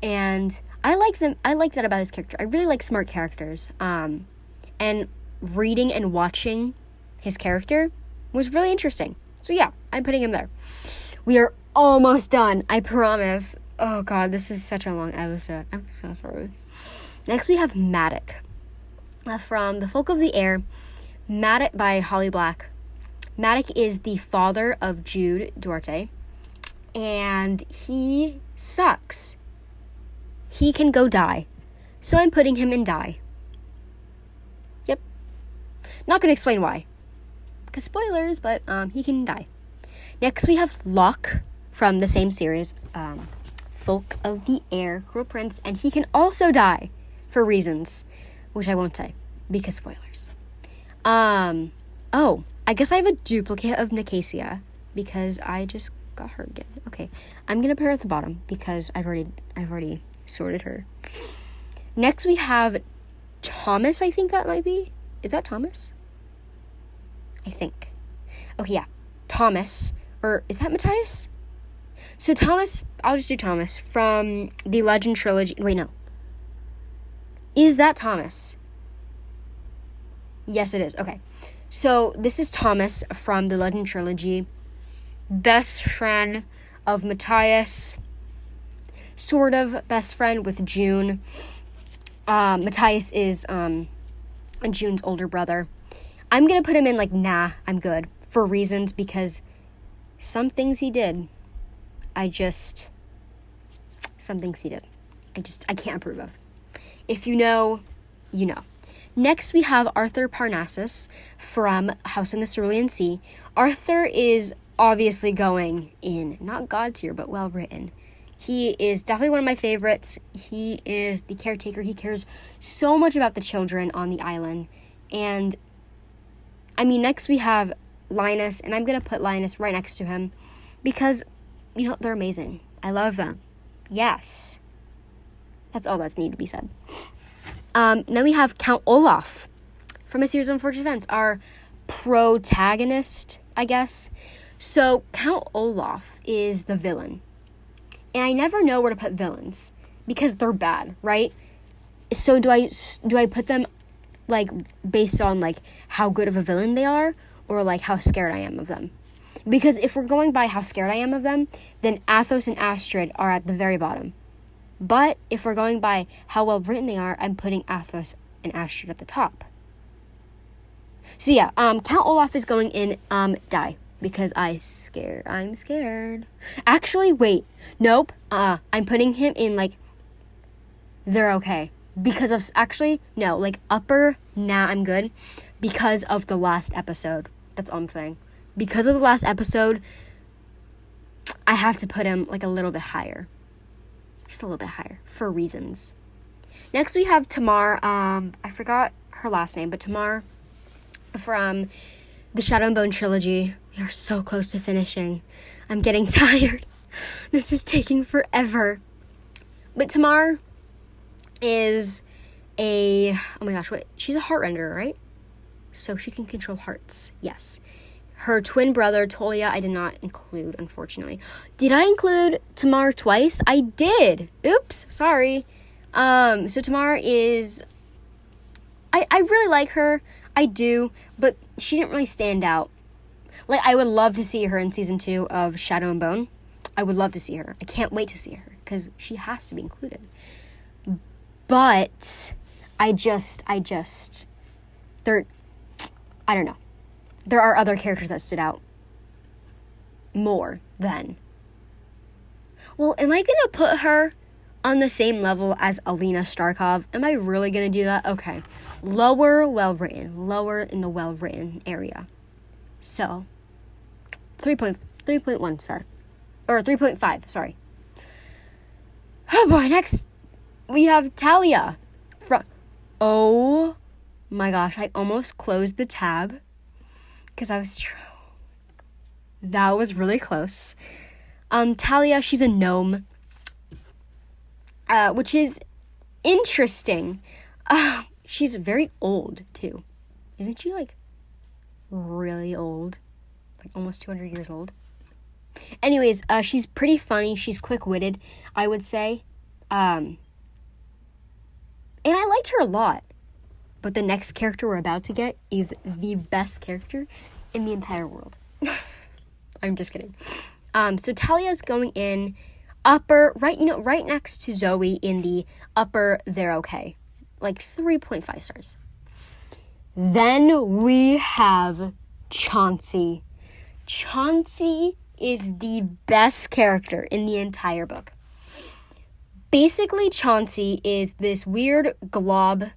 Speaker 1: And I like that about his character. I really like smart characters. And reading and watching his character was really interesting. So yeah, I'm putting him there. We are almost done, I promise. Oh god, this is such a long episode. I'm so sorry. Next we have Maddox from The Folk of the Air. Maddox by Holly Black. Maddox is the father of Jude Duarte, and he sucks. He can go die. So I'm putting him in die. Yep. Not going to explain why, because spoilers, but he can die. Next, we have Locke from the same series, Folk of the Air, Cruel Prince, and he can also die for reasons, which I won't say, because spoilers. Oh, I guess I have a duplicate of Nicasia, because I just got her again. Okay, I'm gonna put her at the bottom, because I've already sorted her. Next, we have Thomas, I think that might be. Is that Thomas? I think. Okay, yeah, Thomas. Or is that Matthias? So Thomas, I'll just do Thomas from the Legend trilogy. Wait, no. Is that Thomas? Yes, it is. Okay. So this is Thomas from the Legend trilogy. Best friend of Matthias. Sort of best friend with June. Matthias is June's older brother. I'm going to put him in like, nah, I'm good. For reasons, because some things he did, I can't approve of. If you know, you know. Next, we have Arthur Parnassus from House in the Cerulean Sea. Arthur is obviously going in, not God tier, but well written. He is definitely one of my favorites. He is the caretaker. He cares so much about the children on the island. And, I mean, next we have Linus, and I'm going to put Linus right next to him because, they're amazing. I love them. Yes. That's all that's needed to be said. Then we have Count Olaf from a series of Unfortunate Events, our protagonist, I guess. So Count Olaf is the villain. And I never know where to put villains because they're bad, right? So do I put them like based on like how good of a villain they are, or like how scared I am of them? Because if we're going by how scared I am of them, then Athos and Astrid are at the very bottom. But if we're going by how well written they are, I'm putting Athos and Astrid at the top. So yeah, Count Olaf is going in die because I'm scared. Actually, wait, nope. I'm putting him in like they're okay because of upper. Nah, I'm good because of the last episode. That's all I'm saying. Because of the last episode, I have to put him like a little bit higher. Just a little bit higher for reasons. Next we have Tamar. I forgot her last name, but Tamar from the Shadow and Bone trilogy. We are so close to finishing. I'm getting tired. This is taking forever. But Tamar is she's a heart renderer, right? So she can control hearts. Yes. Her twin brother, Tolia, I did not include, unfortunately. Did I include Tamar twice? I did. Oops, sorry. So Tamar is... I really like her. I do, but she didn't really stand out. Like, I would love to see her in season 2 of Shadow and Bone. I would love to see her. I can't wait to see her, because she has to be included. But, I don't know. There are other characters that stood out more than. Well, am I going to put her on the same level as Alina Starkov? Am I really going to do that? Okay. Lower in the well-written area. So, 3.1, sorry. Or 3.5, sorry. Oh boy, next we have Talia. Oh my gosh, I almost closed the tab. Because that was really close. Talia, she's a gnome. Which is interesting. She's very old, too. Isn't she, like, really old? Like, almost 200 years old? Anyways, she's pretty funny. She's quick-witted, I would say. And I liked her a lot. But the next character we're about to get is the best character in the entire world. I'm just kidding. So Talia's going in upper, right next to Zoe in the upper, they're okay. Like 3.5 stars. Then we have Chauncey. Chauncey is the best character in the entire book. Basically, Chauncey is this weird glob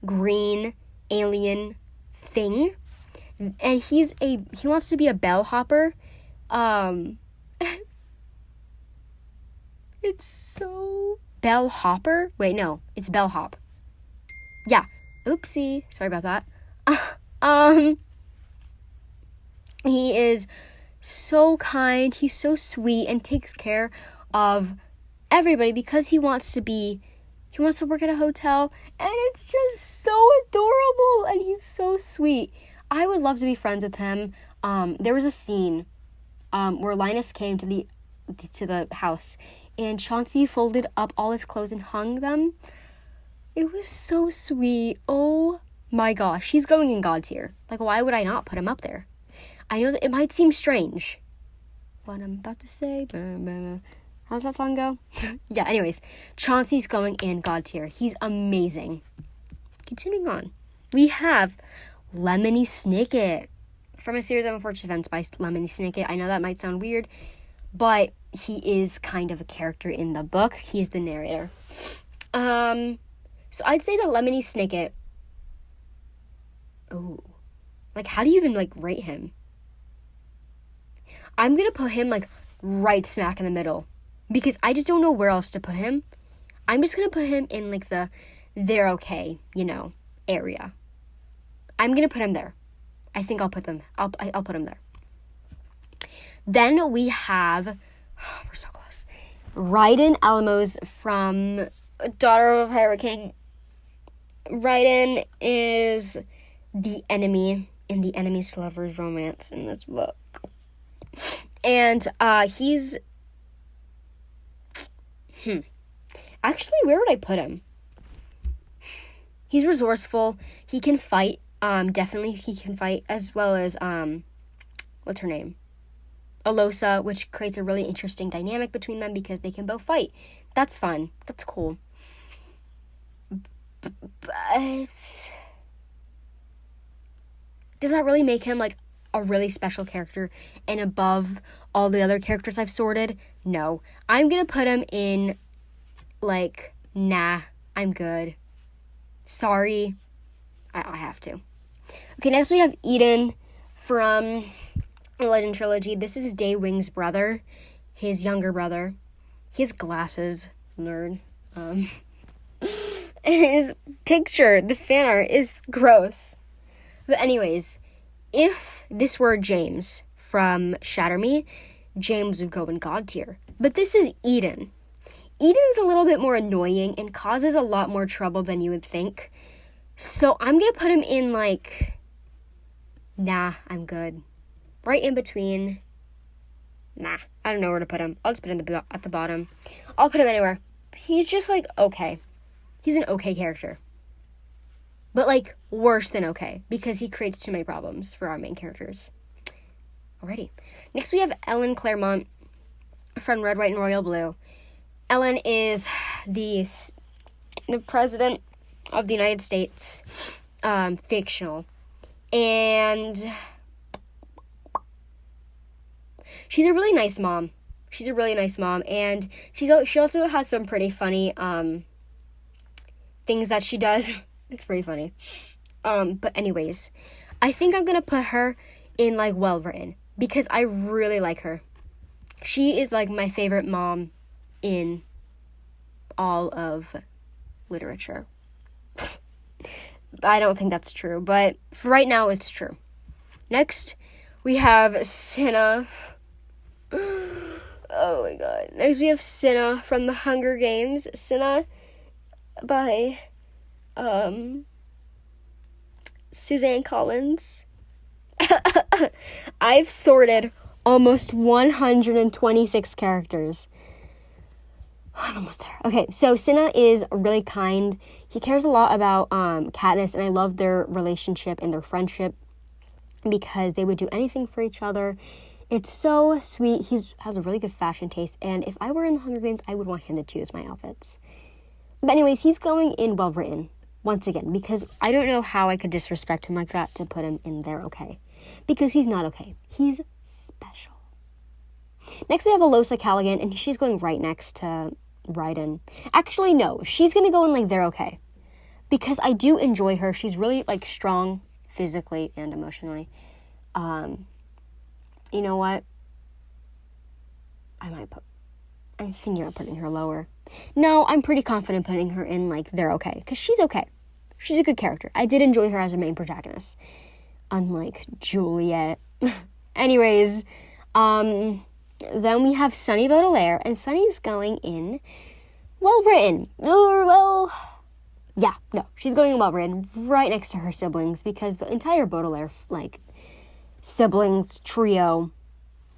Speaker 1: green alien thing And he wants to be a bellhopper. It's so bellhopper. Wait, no, it's bellhop. Yeah. Oopsie. Sorry about that. He is so kind. He's so sweet and takes care of everybody because he wants to work at a hotel, and it's just so adorable, and he's so sweet. I would love to be friends with him. There was a scene where Linus came to the house, and Chauncey folded up all his clothes and hung them. It was so sweet. Oh my gosh, he's going in God tier. Like, why would I not put him up there? I know that it might seem strange, what I'm about to say. How's that song go? Yeah, anyways, Chauncey's going in God tier. He's amazing. Continuing on, we have Lemony Snicket from a series of unfortunate events by Lemony Snicket. I know that might sound weird, but he is kind of a character in the book. He's the narrator. So I'd say that Lemony Snicket. Oh, like, how do you even rate him? I'm gonna put him right smack in the middle because I just don't know where else to put him. I'm just gonna put him in the they're okay, area. I'm gonna put him there. I think I'll put him there. Then we have, we're so close, Raiden Alamos from Daughter of a Pirate King. Raiden is the enemy in the enemies to lovers romance in this book. And he's actually, where would I put him? He's resourceful. He can fight. Definitely he can fight, as well as what's her name? Alosa, which creates a really interesting dynamic between them because they can both fight. That's fun. That's cool. But does that really make him a really special character and above all the other characters I've sorted? No. I'm gonna put him in nah, I'm good. Sorry. I have to. Okay, next we have Eden from the Legend Trilogy. This is Daywing's brother, his younger brother. He has glasses, nerd. His picture, the fan art, is gross. But anyways, if this were James from Shatter Me, James would go in God tier. But this is Eden. Eden's a little bit more annoying and causes a lot more trouble than you would think. So I'm going to put him in nah, I'm good. Right in between. Nah, I don't know where to put him. I'll just put him at the bottom. I'll put him anywhere. He's just okay. He's an okay character. But worse than okay, because he creates too many problems for our main characters. Alrighty. Next we have Ellen Claremont from Red, White, and Royal Blue. Ellen is the president of the United States, fictional. And she's a really nice mom. And she also has some pretty funny things that she does. It's pretty funny. But anyways, I think I'm gonna put her in well written because I really like her. She is my favorite mom in all of literature. I don't think that's true, but for right now it's true. Next, we have Cinna. Oh my god. Next we have Cinna from the Hunger Games. Cinna by Suzanne Collins. I've sorted almost 126 characters. I'm almost there. Okay, so Cinna is really kind. He cares a lot about Katniss, and I love their relationship and their friendship because they would do anything for each other. It's so sweet. He has a really good fashion taste, and if I were in the Hunger Games, I would want him to choose my outfits. But anyways, he's going in well written, once again, because I don't know how I could disrespect him like that to put him in there okay. Because he's not okay. He's special. Next we have Alosa Callaghan, and she's going right next to Raiden. Actually, no. She's going to go in they're okay. Because I do enjoy her. She's really strong physically and emotionally. You know what? I'm thinking of putting her lower. No, I'm pretty confident putting her in, like, they're okay. Because she's okay. She's a good character. I did enjoy her as a main protagonist. Unlike Juliet. Anyways, then we have Sunny Baudelaire. And Sunny's going in well-written. She's going well-written right next to her siblings. Because the entire Baudelaire, like, siblings trio,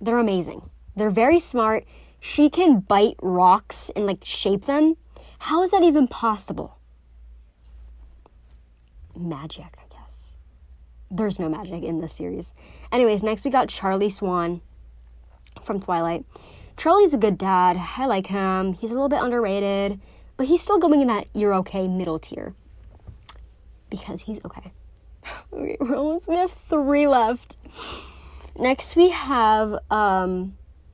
Speaker 1: they're amazing. They're very smart. She can bite rocks and, like, shape them. How is that even possible? Magic, I guess. There's no magic in this series. Anyways, next we got Charlie Swan from Twilight. Charlie's a good dad. I like him. He's a little bit underrated, but he's still going in that you're okay middle tier. Because he's okay. Okay, we have 3 left. Next we have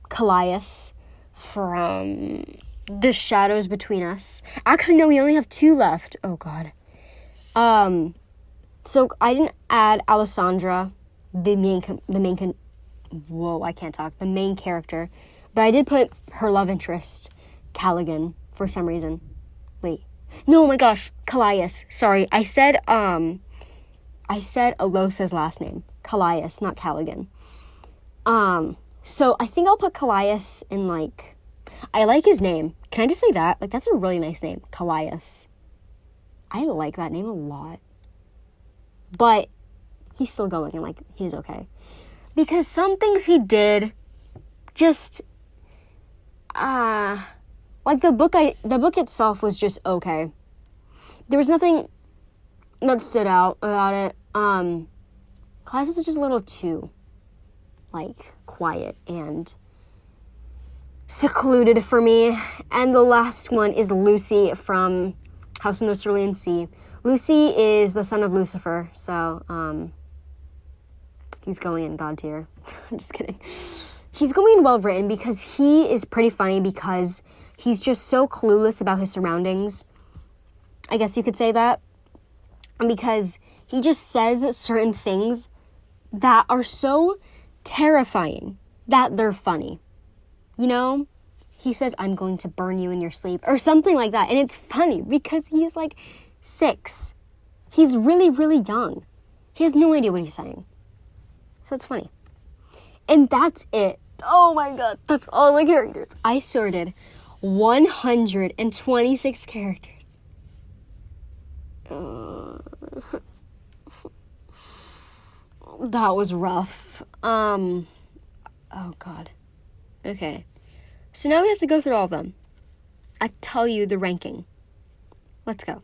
Speaker 1: Callias from The Shadows Between Us. Actually, no, we only have 2 left. Oh, God. So I didn't add Alessandra, the main character, but I did put her love interest, Callaghan, for some reason. Wait. No, oh my gosh, Callias. Sorry, I said Alosa's last name. Callias, not Callaghan. So I think I'll put Callias in, like, I like his name. Can I just say that? Like, that's a really nice name, Callias. I like that name a lot. But he's still going and, like, he's okay. Because some things he did just, like, the book itself was just okay. There was nothing that stood out about it. Callias is just a little too, like, quiet and secluded for me. And the last one is Lucy from House in the Cerulean Sea. Lucy is the son of Lucifer, so he's going in God tier. I'm just kidding. He's going in well written because he is pretty funny because he's just so clueless about his surroundings. I guess you could say that. Because he just says certain things that are so terrifying that they're funny. You know? He says, I'm going to burn you in your sleep, or something like that. And it's funny because he's like 6. He's really, really young. He has no idea what he's saying. So it's funny. And that's it. Oh my God. That's all the characters. I sorted 126 characters. That was rough. Oh God. Okay. So now we have to go through all of them. I tell you the ranking. Let's go.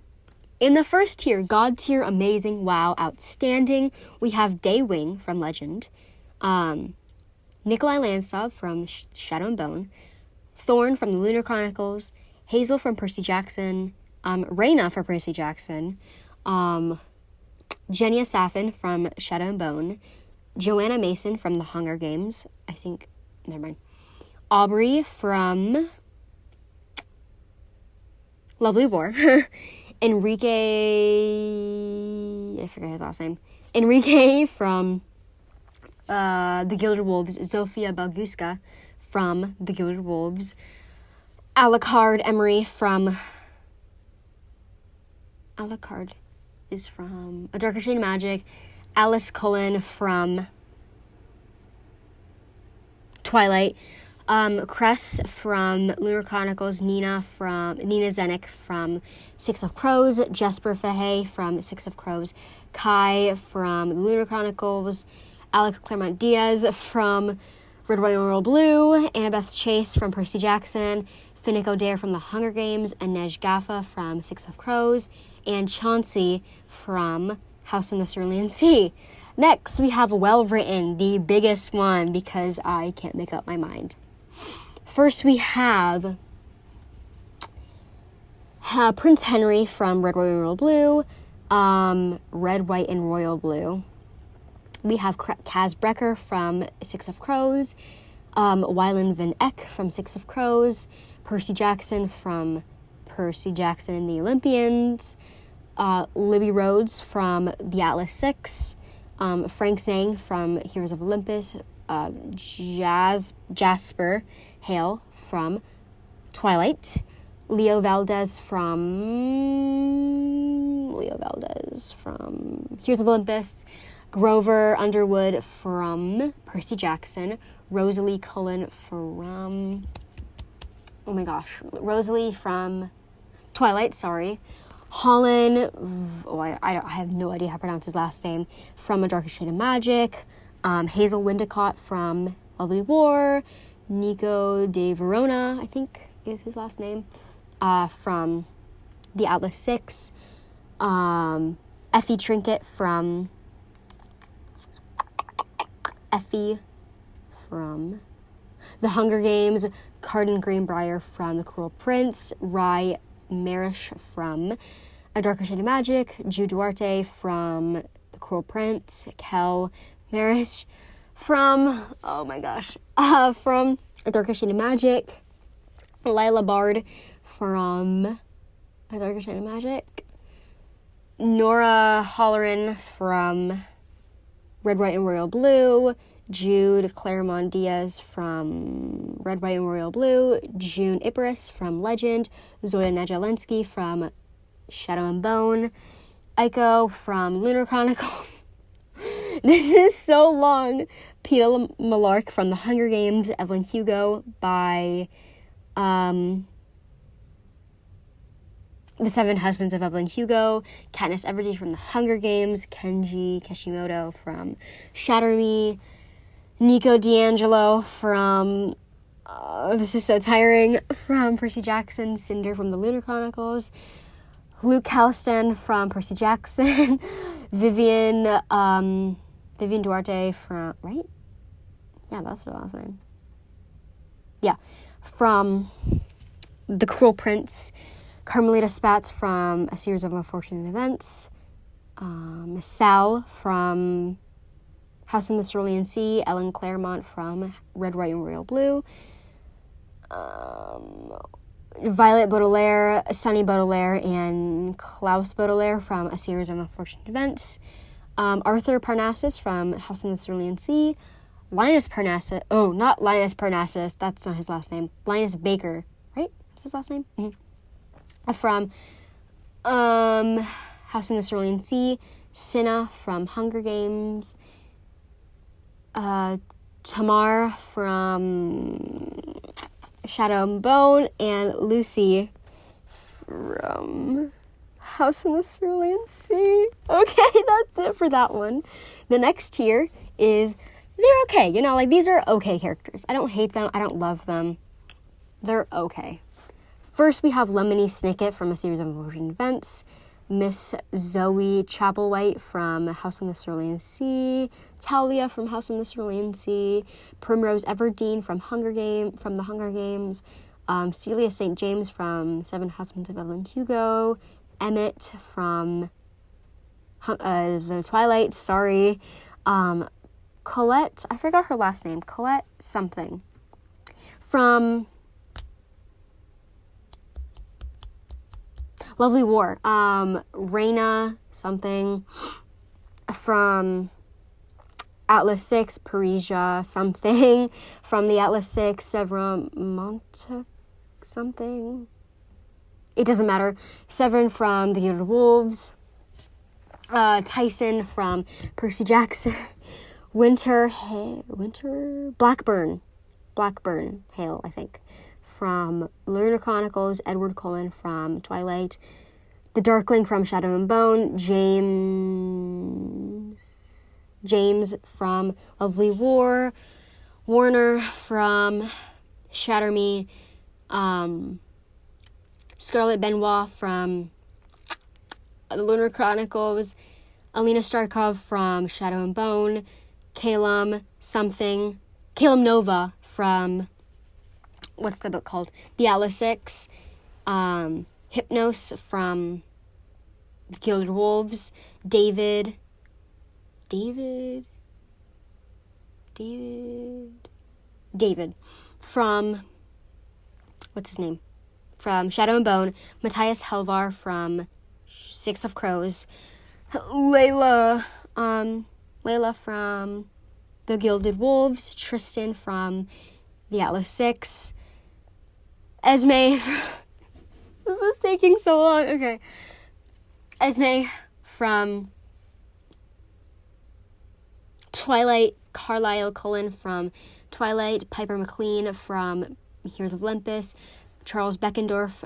Speaker 1: In the first tier, God tier, amazing, wow, outstanding, we have Daywing from Legend, Nikolai Landstov from Shadow and Bone, Thorn from the Lunar Chronicles, Hazel from Percy Jackson, Reyna from Percy Jackson, Genia Safin from Shadow and Bone, Joanna Mason from The Hunger Games, never mind, Aubrey from Lovely War, Enrique, I forget his last name, Enrique from The Gilded Wolves, Zofia Balguska from The Gilded Wolves, Alucard Emery from, Alucard is from A Darker Shade of Magic, Alice Cullen from Twilight, Cress from Lunar Chronicles, Nina Zenik from Six of Crows, Jesper Fahey from Six of Crows, Kai from Lunar Chronicles, Alex Claremont Diaz from Red, White, and Royal Blue, Annabeth Chase from Percy Jackson, Finnick Odair from The Hunger Games, Inej Gaffa from Six of Crows, and Chauncey from House in the Cerulean Sea. Next, we have Well Written, the biggest one, because I can't make up my mind. First, we have Prince Henry from Red, White, and Royal Blue, Red, White, and Royal Blue. We have Kaz Brekker from Six of Crows, Wyland Van Eck from Six of Crows, Percy Jackson from Percy Jackson and the Olympians, Libby Rhodes from The Atlas Six, Frank Zhang from Heroes of Olympus, Jasper Hale from Twilight, Leo Valdez from Heroes of Olympus, Grover Underwood from Percy Jackson, Rosalie Cullen from Rosalie from Twilight, sorry. Holland, I have no idea how to pronounce his last name, from A Darker Shade of Magic, Hazel Windicott from Lovely War, Nico de Verona, I think is his last name, from The Atlas Six, Effie Trinket from The Hunger Games, Cardin Greenbrier from The Cruel Prince, Rye Marish from A Darker Shade of Magic, Jude Duarte from The Cruel Prince, Kel Marish from, from A Darker Shade of Magic, Lila Bard from A Darker Shade of Magic, Nora Holleran from Red, White, and Royal Blue, Jude Claremont Diaz from Red, White, and Royal Blue, June Iparis from Legend, Zoya Najalensky from Shadow and Bone, Aiko from Lunar Chronicles. This is so long. Peter Malark from The Hunger Games, Evelyn Hugo by The Seven Husbands of Evelyn Hugo, Katniss Everdeen from The Hunger Games, Kenji Kishimoto from Shatter Me, Nico D'Angelo from, this is so tiring, from Percy Jackson, Cinder from The Lunar Chronicles, Luke Halston from Percy Jackson, Vivian Duarte from, right? Yeah, that's her last name. Yeah, from The Cruel Prince, Carmelita Spatz from A Series of Unfortunate Events, Sal from House in the Cerulean Sea, Ellen Claremont from Red, White, and Royal Blue, Violet Baudelaire, Sunny Baudelaire, and Klaus Baudelaire from A Series of Unfortunate Events, Arthur Parnassus from House in the Cerulean Sea, Linus Parnassus, not Linus Parnassus, that's not his last name, Linus Baker, right? That's his last name? Mm-hmm. From House in the Cerulean Sea, Cinna from Hunger Games, Tamar from Shadow and Bone, and Lucy from House in the Cerulean Sea. Okay, that's it for that one. The next tier is, they're okay. These are okay characters. I don't hate them. I don't love them. They're okay. First, we have Lemony Snicket from A Series of Unfortunate Events, Miss Zoe Chapelwhite from House in the Cerulean Sea, Talia from House in the Cerulean Sea, Primrose Everdeen from The Hunger Games, Celia St. James from Seven Husbands of Evelyn Hugo, Emmett from The Twilight, sorry, Colette, I forgot her last name, Colette something, from Lovely War, Reina something, from Atlas 6, Parisia something, from the Atlas 6, Severin Montague something, it doesn't matter, Severin from The Gilded Wolves, Tyson from Percy Jackson, Blackburn Hale, I think, from Lunar Chronicles, Edward Cullen from Twilight, the Darkling from Shadow and Bone, James from Lovely War, Warner from Shatter Me, Scarlett Benoit from The Lunar Chronicles, Alina Starkov from Shadow and Bone, Calum Nova from, what's the book called? The Atlas 6, Hypnos from The Gilded Wolves, David from, what's his name? From Shadow and Bone, Matthias Helvar from Six of Crows, Layla Layla from the Gilded Wolves, Tristan from the Atlas Six, Esme this is taking so long. Okay. Esme from Twilight, Carlisle Cullen from Twilight, Piper McLean from Heroes of Olympus, Charles Beckendorf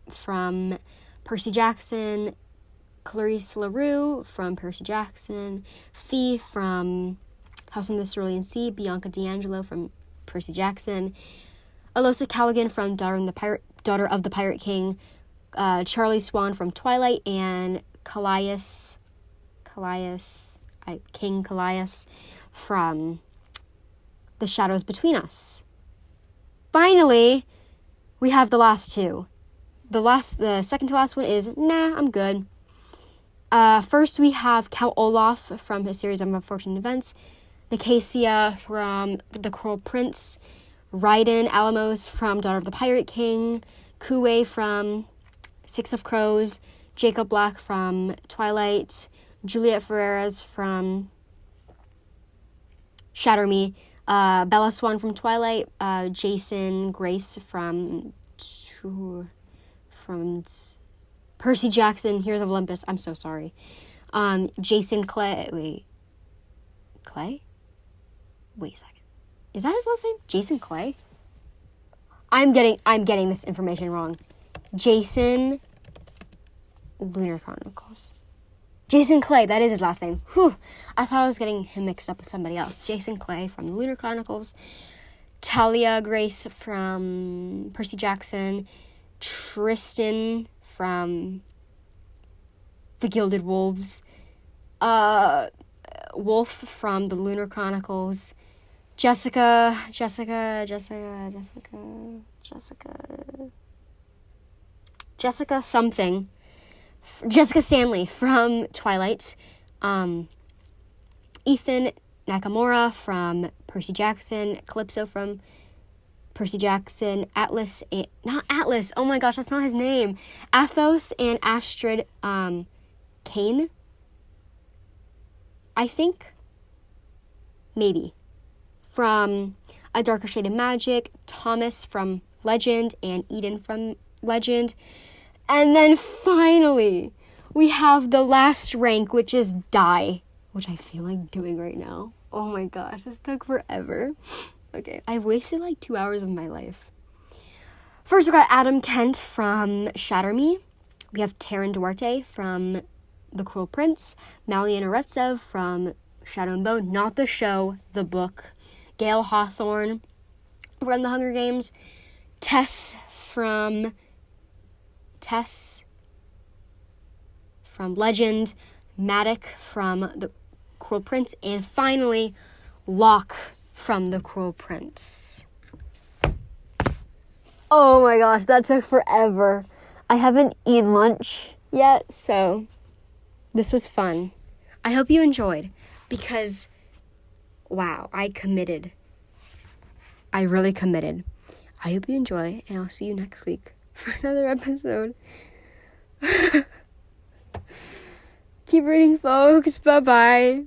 Speaker 1: from Percy Jackson, Clarice LaRue from Percy Jackson, Fee from House on the Cerulean Sea, Bianca D'Angelo from Percy Jackson, Alosa Callaghan from Daughter of the Pirate King, Charlie Swan from Twilight, and King Callias from The Shadows Between Us. Finally, we have the last two. The second to last one is, nah, I'm good. First, we have Count Olaf from his series of Unfortunate Events, Nicasia from The Cruel Prince, Raiden Alamos from Daughter of the Pirate King, Kuwei from Six of Crows, Jacob Black from Twilight, Juliet Ferreras from Shatter Me, Bella Swan from Twilight, Jason Grace from Percy Jackson, Heroes of Olympus. I'm so sorry. Jason Clay. Clay? Wait a second. Is that his last name? Jason Clay? I'm getting this information wrong. Jason Lunar Chronicles. Jason Clay, that is his last name. Whew. I thought I was getting him mixed up with somebody else. Jason Clay from the Lunar Chronicles. Talia Grace from Percy Jackson. Tristan from the Gilded Wolves. Wolf from the Lunar Chronicles. Jessica something. Jessica Stanley from Twilight. Ethan Nakamura from Percy Jackson. Calypso from Percy Jackson. Not Atlas. Oh my gosh, that's not his name. Athos and Astrid Kane. I think. Maybe. From A Darker Shade of Magic. Thomas from Legend and Eden from Legend. And then finally, we have the last rank, which is Die, which I feel like doing right now. Oh my gosh, this took forever. Okay, I've wasted like 2 hours of my life. First, we got Adam Kent from Shatter Me. We have Taryn Duarte from The Cruel Prince. Malian Aretsev from Shadow and Bone, not the show, the book. Gail Hawthorne from The Hunger Games. Tess from Legend, Madoc from The Cruel Prince, and finally, Locke from The Cruel Prince. Oh my gosh, that took forever. I haven't eaten lunch yet, so this was fun. I hope you enjoyed, because, wow, I committed. I really committed. I hope you enjoy, and I'll see you next week for another episode. Keep reading, folks. Bye-bye.